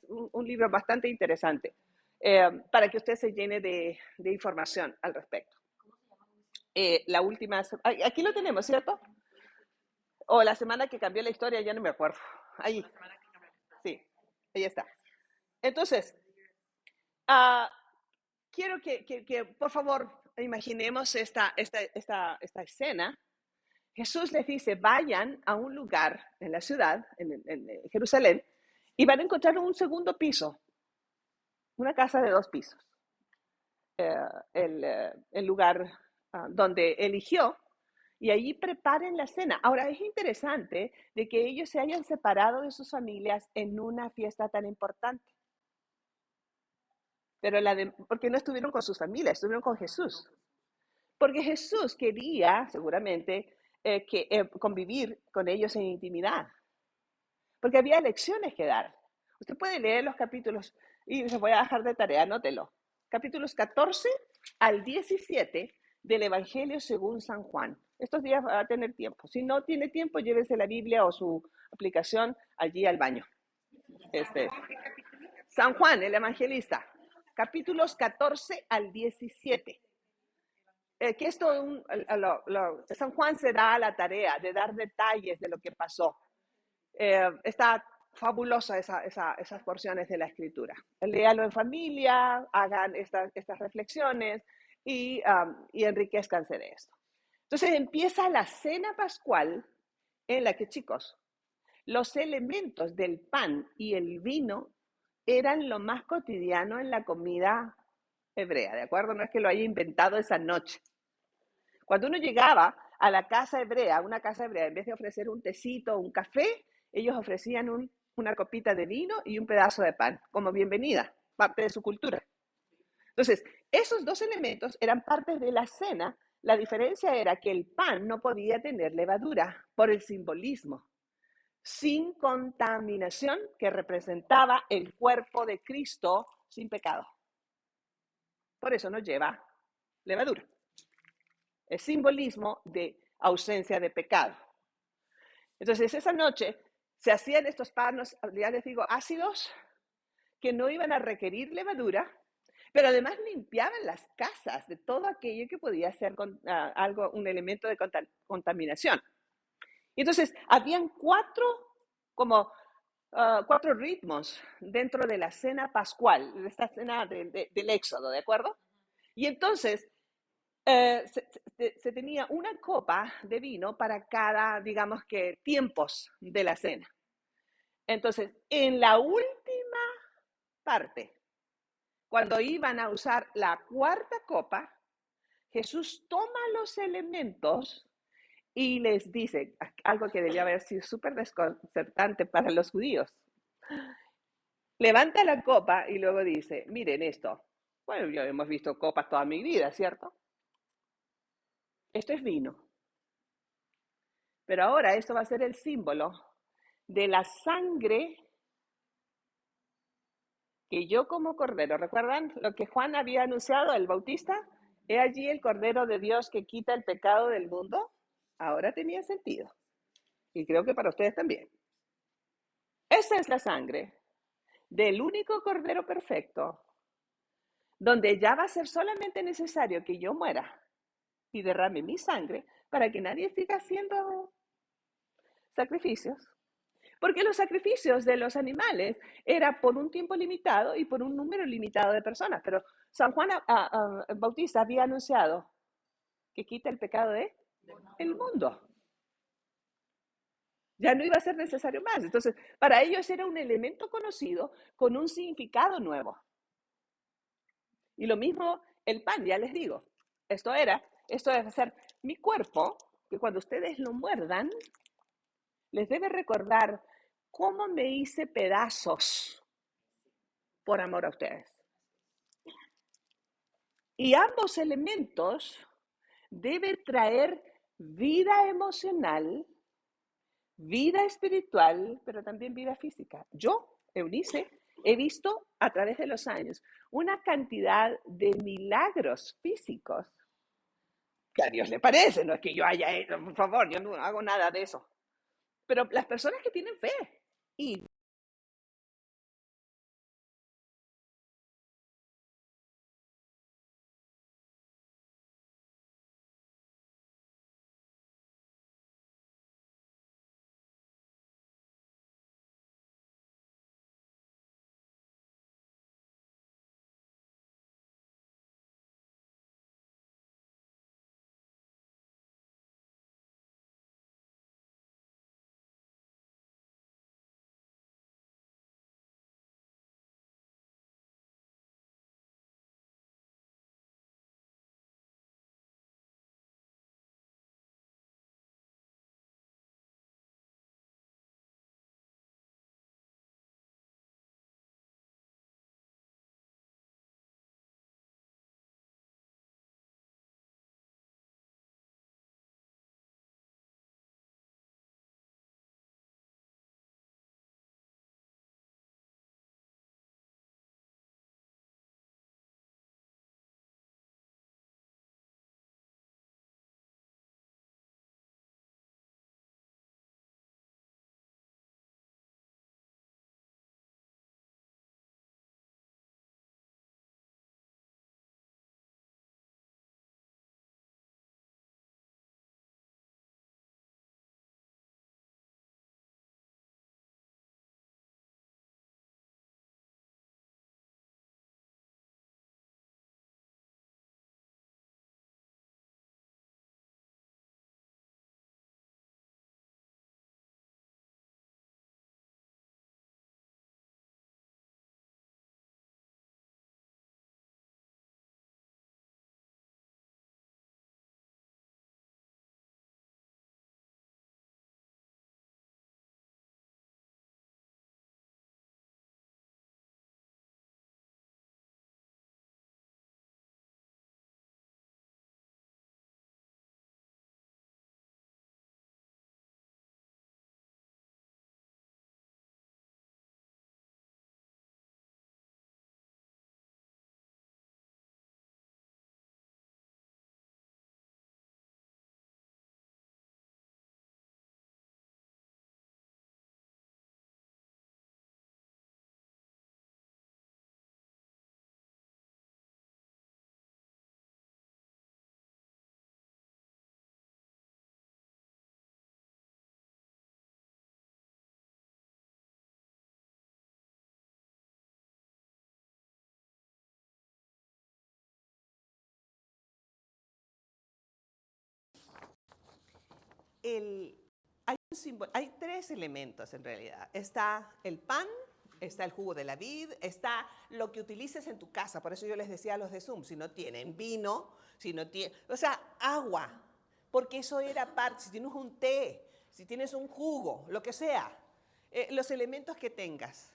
un libro bastante interesante para que usted se llene de información al respecto. La última, aquí lo tenemos, ¿cierto? O la semana que cambió la historia, ya no me acuerdo. Ahí. Sí, ahí está. Entonces, quiero que por favor imaginemos esta escena. Jesús les dice, vayan a un lugar en la ciudad, en Jerusalén, y van a encontrar un segundo piso, una casa de 2 pisos. El lugar donde eligió, y allí preparen la cena. Ahora, es interesante de que ellos se hayan separado de sus familias en una fiesta tan importante. Pero porque no estuvieron con sus familias, estuvieron con Jesús. Porque Jesús quería, seguramente, convivir con ellos en intimidad. Porque había lecciones que dar. Usted puede leer los capítulos, y les voy a dejar de tarea, anótelo. Capítulos 14 al 17 del Evangelio según San Juan. Estos días va a tener tiempo. Si no tiene tiempo, llévese la Biblia o su aplicación allí al baño. San Juan, el evangelista. Capítulos 14 al 17. Que esto, San Juan se da a la tarea de dar detalles de lo que pasó. Está fabulosa esas porciones de la escritura. Léalo en familia, hagan estas reflexiones y enriquezcanse de esto. Entonces empieza la cena pascual en la que, chicos, los elementos del pan y el vino eran lo más cotidiano en la comida hebrea, ¿de acuerdo? No es que lo haya inventado esa noche. Cuando uno llegaba a la casa hebrea, una casa hebrea, en vez de ofrecer un tecito o un café, ellos ofrecían una copita de vino y un pedazo de pan, como bienvenida, parte de su cultura. Entonces, esos 2 elementos eran parte de la cena. La diferencia era que el pan no podía tener levadura por el simbolismo, sin contaminación, que representaba el cuerpo de Cristo sin pecado. Por eso no lleva levadura. El simbolismo de ausencia de pecado. Entonces, esa noche se hacían estos panes, ya les digo, ácidos, que no iban a requerir levadura, pero además limpiaban las casas de todo aquello que podía ser un elemento de contaminación. Entonces, habían 4 ritmos dentro de la cena pascual, de esta cena del Éxodo, ¿de acuerdo? Y entonces, se tenía una copa de vino para cada, digamos que, tiempos de la cena. Entonces, en la última parte, cuando iban a usar la 4ª copa, Jesús toma los elementos y les dice algo que debía haber sido súper desconcertante para los judíos. Levanta la copa y luego dice, miren esto. Bueno, ya hemos visto copas toda mi vida, ¿cierto? Esto es vino. Pero ahora esto va a ser el símbolo de la sangre que yo como cordero, ¿recuerdan lo que Juan había anunciado, el Bautista? He allí el Cordero de Dios que quita el pecado del mundo. Ahora tenía sentido. Y creo que para ustedes también. Esa es la sangre del único Cordero perfecto, donde ya va a ser solamente necesario que yo muera y derrame mi sangre para que nadie siga haciendo sacrificios. Porque los sacrificios de los animales era por un tiempo limitado y por un número limitado de personas. Pero San Juan Bautista había anunciado que quita el pecado del mundo. Ya no iba a ser necesario más. Entonces, para ellos era un elemento conocido con un significado nuevo. Y lo mismo el pan, ya les digo. Esto debe ser mi cuerpo, que cuando ustedes lo muerdan, les debe recordar cómo me hice pedazos por amor a ustedes. Y ambos elementos deben traer vida emocional, vida espiritual, pero también vida física. Yo, Eunice, he visto a través de los años una cantidad de milagros físicos que a Dios le parece, no es que yo haya hecho, por favor, yo no hago nada de eso. Pero las personas que tienen fe y hay tres elementos en realidad. Está el pan, está el jugo de la vid, está lo que utilices en tu casa. Por eso yo les decía a los de Zoom, si no tienen vino, si no tienen, o sea, agua, porque eso era parte, si tienes un té, si tienes un jugo, lo que sea, los elementos que tengas.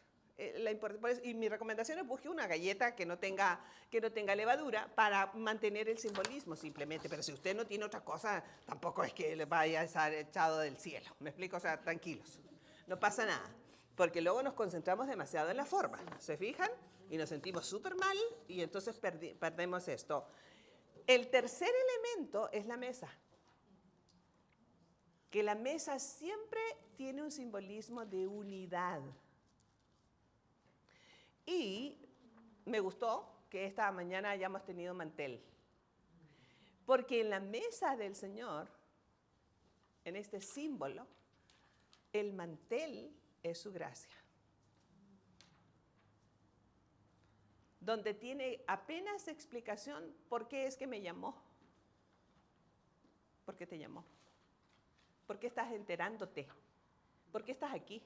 Y mi recomendación es busque una galleta que no tenga levadura para mantener el simbolismo simplemente. Pero si usted no tiene otra cosa, tampoco es que le vaya a estar echado del cielo. ¿Me explico? O sea, tranquilos. No pasa nada. Porque luego nos concentramos demasiado en la forma. ¿Se fijan? Y nos sentimos súper mal y entonces perdemos esto. El tercer elemento es la mesa. Que la mesa siempre tiene un simbolismo de unidad. Y me gustó que esta mañana hayamos tenido mantel. Porque en la mesa del Señor, en este símbolo, el mantel es su gracia. Donde tiene apenas explicación por qué es que me llamó. ¿Por qué te llamó? ¿Por qué estás enterándote? ¿Por qué estás aquí?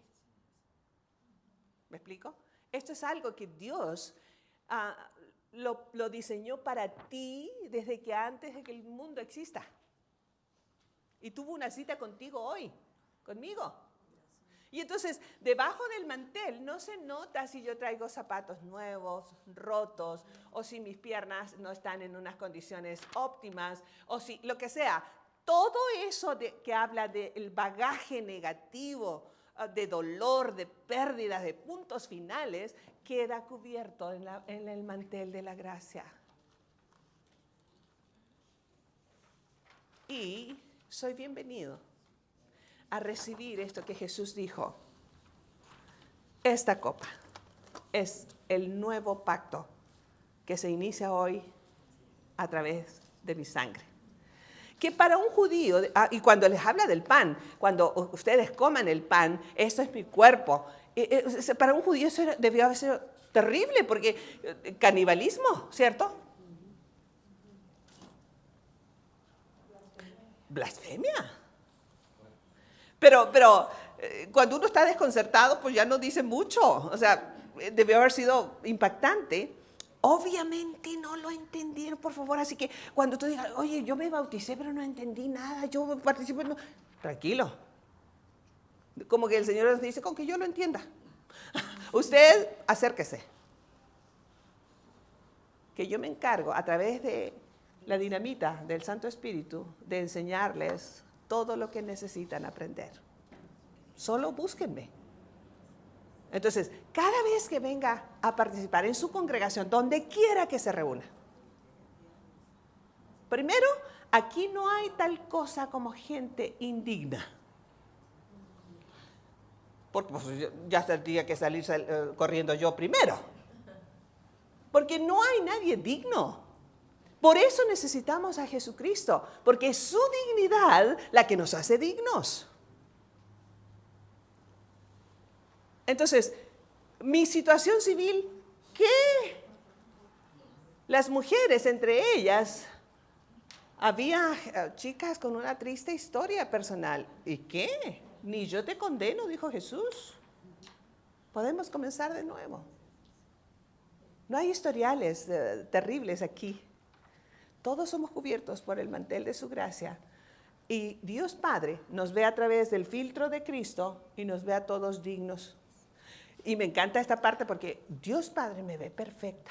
¿Me explico? Esto es algo que Dios lo diseñó para ti desde que antes de que el mundo exista. Y tuvo una cita contigo hoy, conmigo. Y entonces, debajo del mantel no se nota si yo traigo zapatos nuevos, rotos, o si mis piernas no están en unas condiciones óptimas, o si lo que sea. Todo eso que habla del bagaje negativo, de dolor, de pérdidas, de puntos finales, queda cubierto en el mantel de la gracia. Y soy bienvenido a recibir esto que Jesús dijo. Esta copa es el nuevo pacto que se inicia hoy a través de mi sangre. Que para un judío, y cuando les habla del pan, cuando ustedes coman el pan, esto es mi cuerpo, para un judío eso debió haber sido terrible, porque canibalismo, ¿cierto? Blasfemia. Pero cuando uno está desconcertado, pues ya no dice mucho. O sea, debió haber sido impactante. Obviamente no lo entendieron, por favor. Así que cuando tú digas, oye, yo me bauticé, pero no entendí nada, yo participé, no. Tranquilo. Como que el Señor nos dice, con que yo lo entienda. Usted acérquese. Que yo me encargo a través de la dinamita del Santo Espíritu de enseñarles todo lo que necesitan aprender. Solo búsquenme. Entonces, cada vez que venga a participar en su congregación, donde quiera que se reúna, primero, aquí no hay tal cosa como gente indigna. Porque pues, ya tendría que salir corriendo yo primero. Porque no hay nadie digno. Por eso necesitamos a Jesucristo, porque es su dignidad la que nos hace dignos. Entonces, mi situación civil, ¿qué? Las mujeres, entre ellas, había chicas con una triste historia personal. ¿Y qué? Ni yo te condeno, dijo Jesús. Podemos comenzar de nuevo. No hay historiales terribles aquí. Todos somos cubiertos por el mantel de su gracia. Y Dios Padre nos ve a través del filtro de Cristo y nos ve a todos dignos. Y me encanta esta parte porque Dios Padre me ve perfecta.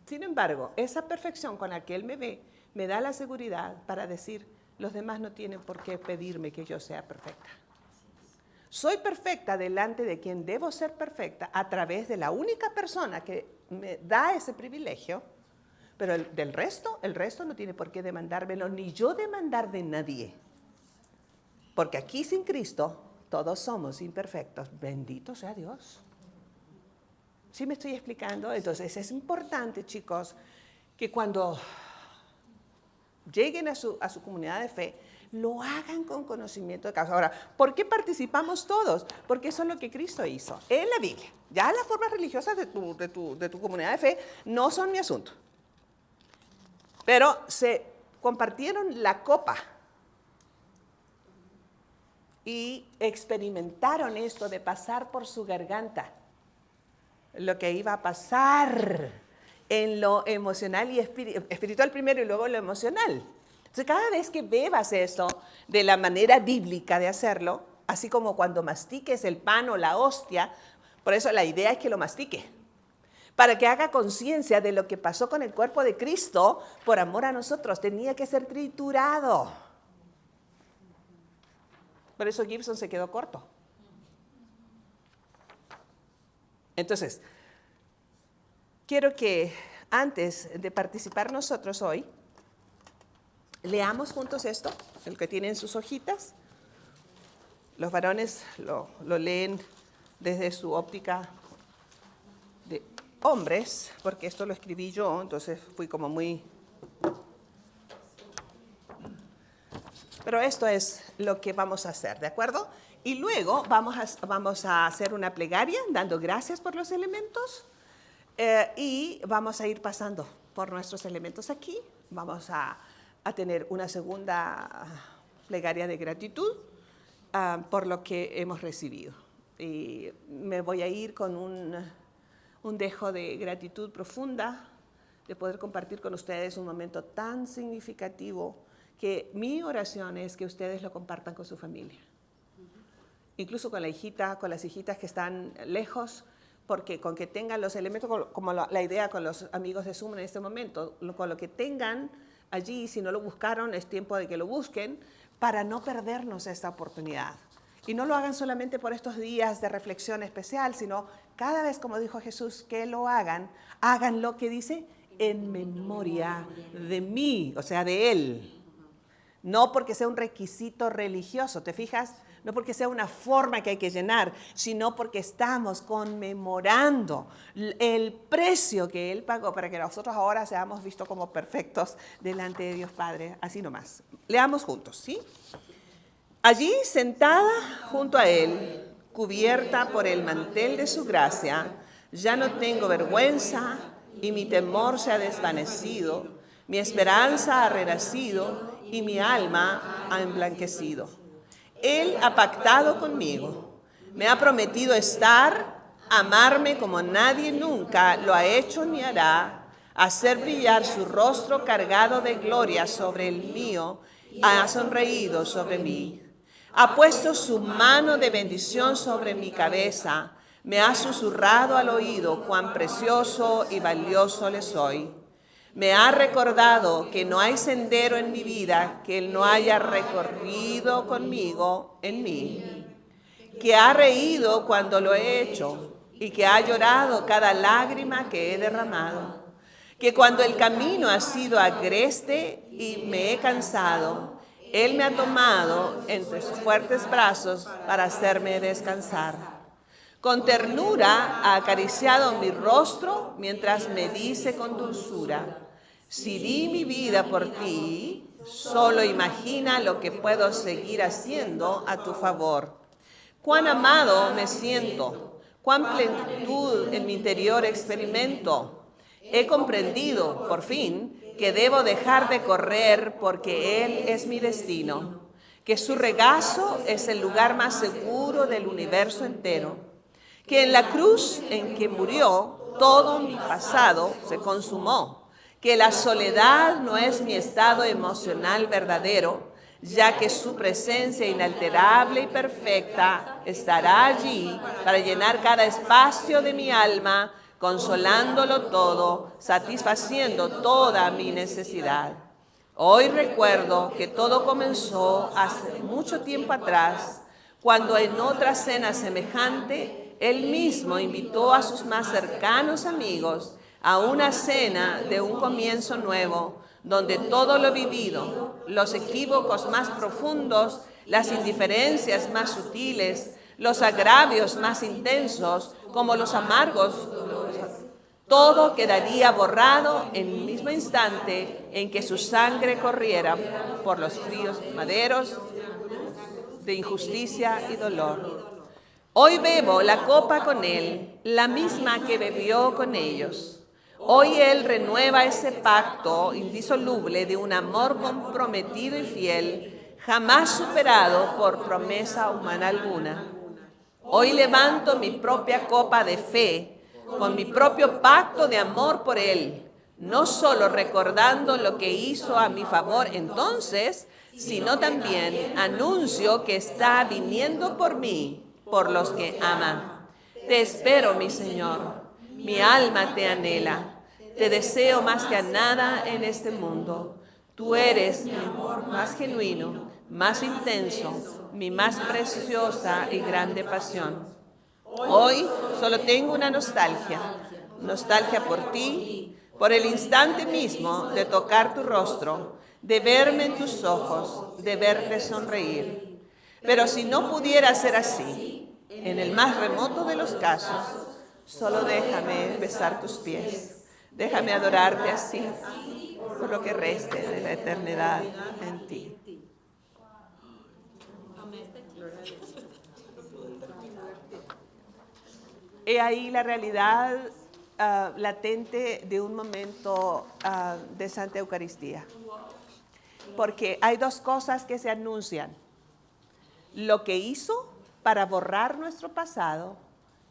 Sin embargo, esa perfección con la que Él me ve, me da la seguridad para decir, los demás no tienen por qué pedirme que yo sea perfecta. Soy perfecta delante de quien debo ser perfecta a través de la única persona que me da ese privilegio, pero el resto no tiene por qué demandármelo, ni yo demandar de nadie. Porque aquí sin Cristo todos somos imperfectos. Bendito sea Dios. ¿Sí me estoy explicando? Entonces es importante, chicos, que cuando lleguen a su comunidad de fe, lo hagan con conocimiento de causa. Ahora, ¿por qué participamos todos? Porque eso es lo que Cristo hizo en la Biblia. Ya las formas religiosas de tu comunidad de fe no son mi asunto. Pero se compartieron la copa y experimentaron esto de pasar por su garganta lo que iba a pasar en lo emocional y espiritual primero y luego lo emocional. Entonces, cada vez que bebas esto de la manera bíblica de hacerlo, así como cuando mastiques el pan o la hostia, por eso la idea es que lo mastique, para que haga conciencia de lo que pasó con el cuerpo de Cristo por amor a nosotros. Tenía que ser triturado. Por eso Gibson se quedó corto. Entonces, quiero que antes de participar nosotros hoy, leamos juntos esto, el que tienen sus hojitas. Los varones lo leen desde su óptica de hombres, porque esto lo escribí yo, entonces fui como muy Pero esto es lo que vamos a hacer, ¿de acuerdo? Y luego vamos a hacer una plegaria dando gracias por los elementos y vamos a ir pasando por nuestros elementos aquí. Vamos a tener una segunda plegaria de gratitud por lo que hemos recibido. Y me voy a ir con un dejo de gratitud profunda de poder compartir con ustedes un momento tan significativo que mi oración es que ustedes lo compartan con su familia. Incluso con las hijitas que están lejos, porque con que tengan los elementos, como la idea con los amigos de Zoom en este momento, con lo que tengan allí, si no lo buscaron, es tiempo de que lo busquen, para no perdernos esta oportunidad. Y no lo hagan solamente por estos días de reflexión especial, sino cada vez, como dijo Jesús, que lo hagan lo que dice, en memoria de mí, o sea, de Él. No porque sea un requisito religioso, ¿te fijas? No porque sea una forma que hay que llenar, sino porque estamos conmemorando el precio que Él pagó para que nosotros ahora seamos vistos como perfectos delante de Dios Padre. Así nomás. Leamos juntos, ¿sí? Allí, sentada junto a Él, cubierta por el mantel de su gracia, ya no tengo vergüenza y mi temor se ha desvanecido, mi esperanza ha renacido y mi alma ha emblanquecido. Él ha pactado conmigo, me ha prometido estar, amarme como nadie nunca lo ha hecho ni hará, hacer brillar su rostro cargado de gloria sobre el mío, ha sonreído sobre mí. Ha puesto su mano de bendición sobre mi cabeza, me ha susurrado al oído cuán precioso y valioso le soy. Me ha recordado que no hay sendero en mi vida que Él no haya recorrido conmigo en mí, que ha reído cuando lo he hecho y que ha llorado cada lágrima que he derramado, que cuando el camino ha sido agreste y me he cansado, Él me ha tomado entre sus fuertes brazos para hacerme descansar. Con ternura ha acariciado mi rostro mientras me dice con dulzura, si di mi vida por ti, solo imagina lo que puedo seguir haciendo a tu favor. Cuán amado me siento, cuán plenitud en mi interior experimento. He comprendido, por fin, que debo dejar de correr porque Él es mi destino, que su regazo es el lugar más seguro del universo entero, que en la cruz en que murió todo mi pasado se consumó, que la soledad no es mi estado emocional verdadero, ya que su presencia inalterable y perfecta estará allí para llenar cada espacio de mi alma, consolándolo todo, satisfaciendo toda mi necesidad. Hoy recuerdo que todo comenzó hace mucho tiempo atrás, cuando en otra cena semejante, Él mismo invitó a sus más cercanos amigos a una cena de un comienzo nuevo, donde todo lo vivido, los equívocos más profundos, las indiferencias más sutiles, los agravios más intensos, como los amargos, todo quedaría borrado en el mismo instante en que su sangre corriera por los fríos maderos de injusticia y dolor. Hoy bebo la copa con Él, la misma que bebió con ellos. Hoy Él renueva ese pacto indisoluble de un amor comprometido y fiel, jamás superado por promesa humana alguna. Hoy levanto mi propia copa de fe, con mi propio pacto de amor por Él, no solo recordando lo que hizo a mi favor entonces, sino también anuncio que está viniendo por mí, por los que ama. Te espero, mi Señor, mi alma te anhela, te deseo más que a nada en este mundo. Tú eres mi amor más genuino, más intenso, mi más preciosa y grande pasión. Hoy solo tengo una nostalgia por ti, por el instante mismo de tocar tu rostro, de verme en tus ojos, de verte sonreír. Pero si no pudiera ser así, en el más remoto de los casos, solo déjame besar tus pies, déjame adorarte así, por lo que reste de la eternidad en ti. He ahí la realidad latente de un momento de Santa Eucaristía. Porque hay dos cosas que se anuncian. Lo que hizo para borrar nuestro pasado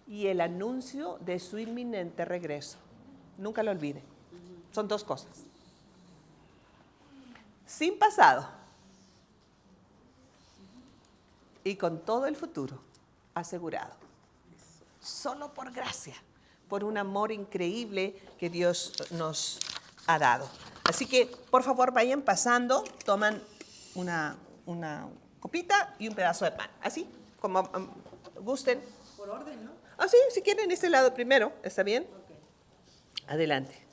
y el anuncio de su inminente regreso. Nunca lo olvide. Son dos cosas. Sin pasado y con todo el futuro asegurado. Solo por gracia, por un amor increíble que Dios nos ha dado. Así que, por favor, vayan pasando, toman una copita y un pedazo de pan. Así, como gusten. Por orden, ¿no? Ah, sí, si quieren este lado primero, ¿está bien? Okay. Adelante.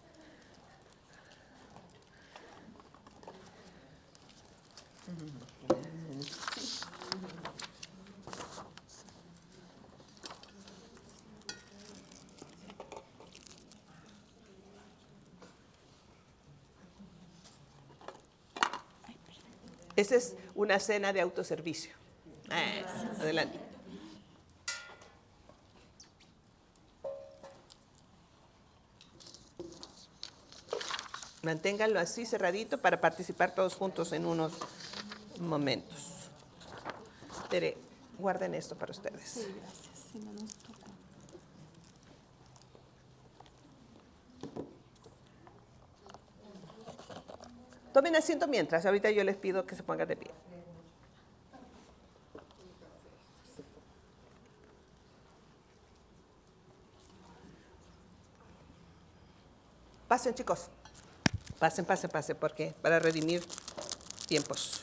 Esa es una cena de autoservicio. Adelante. Manténganlo así cerradito para participar todos juntos en unos momentos. Tere, guarden esto para ustedes. Sí, gracias. Sí, no nos tocó. Tomen asiento mientras. Ahorita yo les pido que se pongan de pie. Pasen, chicos. Pasen, porque para redimir tiempos.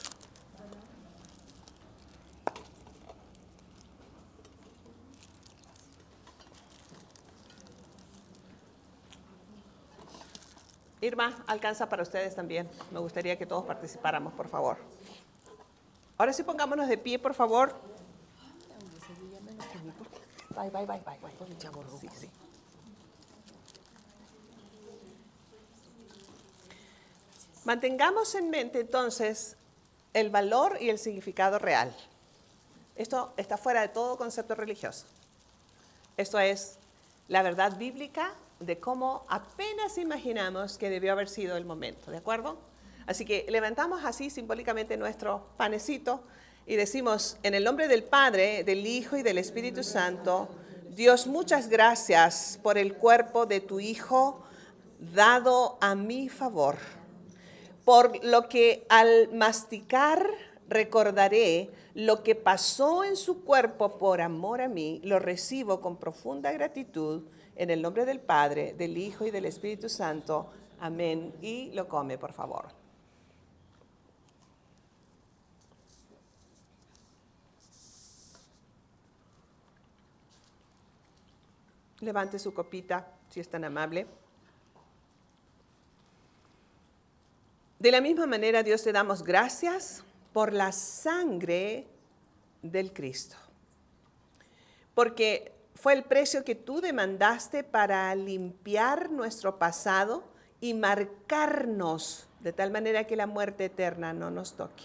Irma, alcanza para ustedes también. Me gustaría que todos participáramos, por favor. Ahora sí pongámonos de pie, por favor. Bye. Sí, sí. Mantengamos en mente entonces el valor y el significado real. Esto está fuera de todo concepto religioso. Esto es la verdad bíblica de cómo apenas imaginamos que debió haber sido el momento, ¿de acuerdo? Así que levantamos así simbólicamente nuestro panecito y decimos, en el nombre del Padre, del Hijo y del Espíritu Santo, Dios, muchas gracias por el cuerpo de tu Hijo dado a mi favor. Por lo que al masticar recordaré lo que pasó en su cuerpo por amor a mí, lo recibo con profunda gratitud en el nombre del Padre, del Hijo y del Espíritu Santo. Amén. Y lo come, por favor. Levante su copita, si es tan amable. De la misma manera, Dios, te damos gracias por la sangre del Cristo. Porque fue el precio que tú demandaste para limpiar nuestro pasado y marcarnos de tal manera que la muerte eterna no nos toque.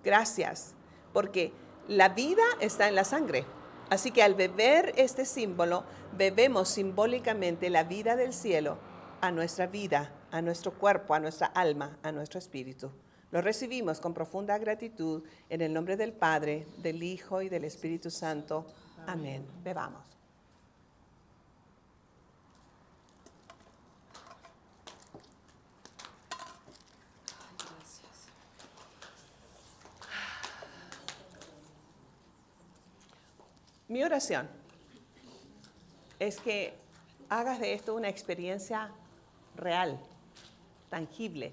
Gracias, porque la vida está en la sangre. Así que al beber este símbolo, bebemos simbólicamente la vida del cielo a nuestra vida, a nuestro cuerpo, a nuestra alma, a nuestro espíritu. Lo recibimos con profunda gratitud en el nombre del Padre, del Hijo y del Espíritu Santo. Amén. Bebamos. Mi oración es que hagas de esto una experiencia real, tangible,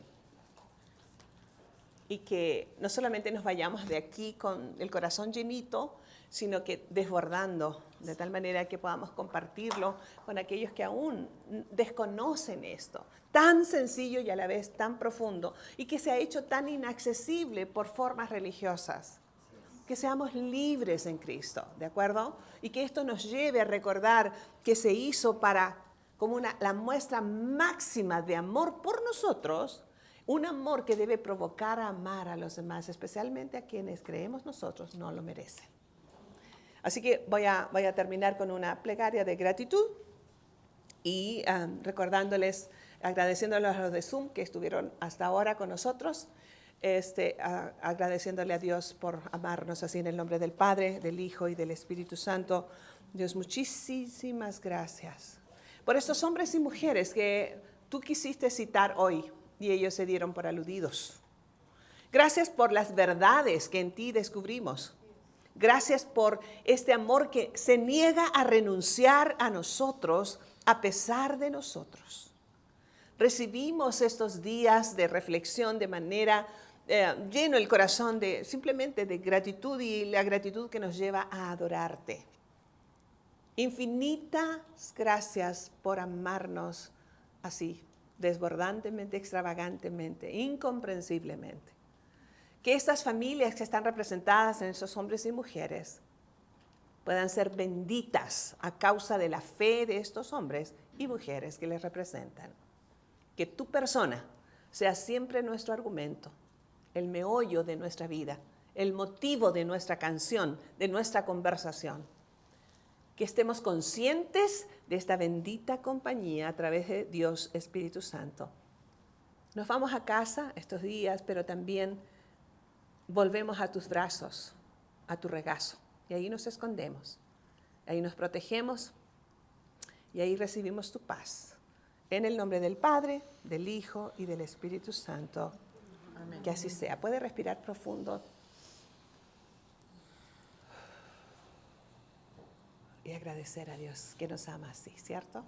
y que no solamente nos vayamos de aquí con el corazón llenito, sino que desbordando, de tal manera que podamos compartirlo con aquellos que aún desconocen esto, tan sencillo y a la vez tan profundo, y que se ha hecho tan inaccesible por formas religiosas. Que seamos libres en Cristo, ¿de acuerdo? Y que esto nos lleve a recordar que se hizo como la muestra máxima de amor por nosotros, un amor que debe provocar a amar a los demás, especialmente a quienes creemos nosotros no lo merecen. Así que voy a terminar con una plegaria de gratitud y recordándoles, agradeciéndoles a los de Zoom que estuvieron hasta ahora con nosotros, agradeciéndole a Dios por amarnos así en el nombre del Padre, del Hijo y del Espíritu Santo. Dios, muchísimas gracias por estos hombres y mujeres que tú quisiste citar hoy y ellos se dieron por aludidos. Gracias por las verdades que en ti descubrimos. Gracias por este amor que se niega a renunciar a nosotros a pesar de nosotros. Recibimos estos días de reflexión de manera lleno el corazón simplemente de gratitud y la gratitud que nos lleva a adorarte. Infinitas gracias por amarnos así, desbordantemente, extravagantemente, incomprensiblemente. Que estas familias que están representadas en esos hombres y mujeres puedan ser benditas a causa de la fe de estos hombres y mujeres que les representan. Que tu persona sea siempre nuestro argumento, el meollo de nuestra vida, el motivo de nuestra canción, de nuestra conversación. Que estemos conscientes de esta bendita compañía a través de Dios Espíritu Santo. Nos vamos a casa estos días, pero también volvemos a tus brazos, a tu regazo, y ahí nos escondemos, ahí nos protegemos y ahí recibimos tu paz. En el nombre del Padre, del Hijo y del Espíritu Santo. Amén. Que así sea. Puede respirar profundo y agradecer a Dios que nos ama así, ¿cierto?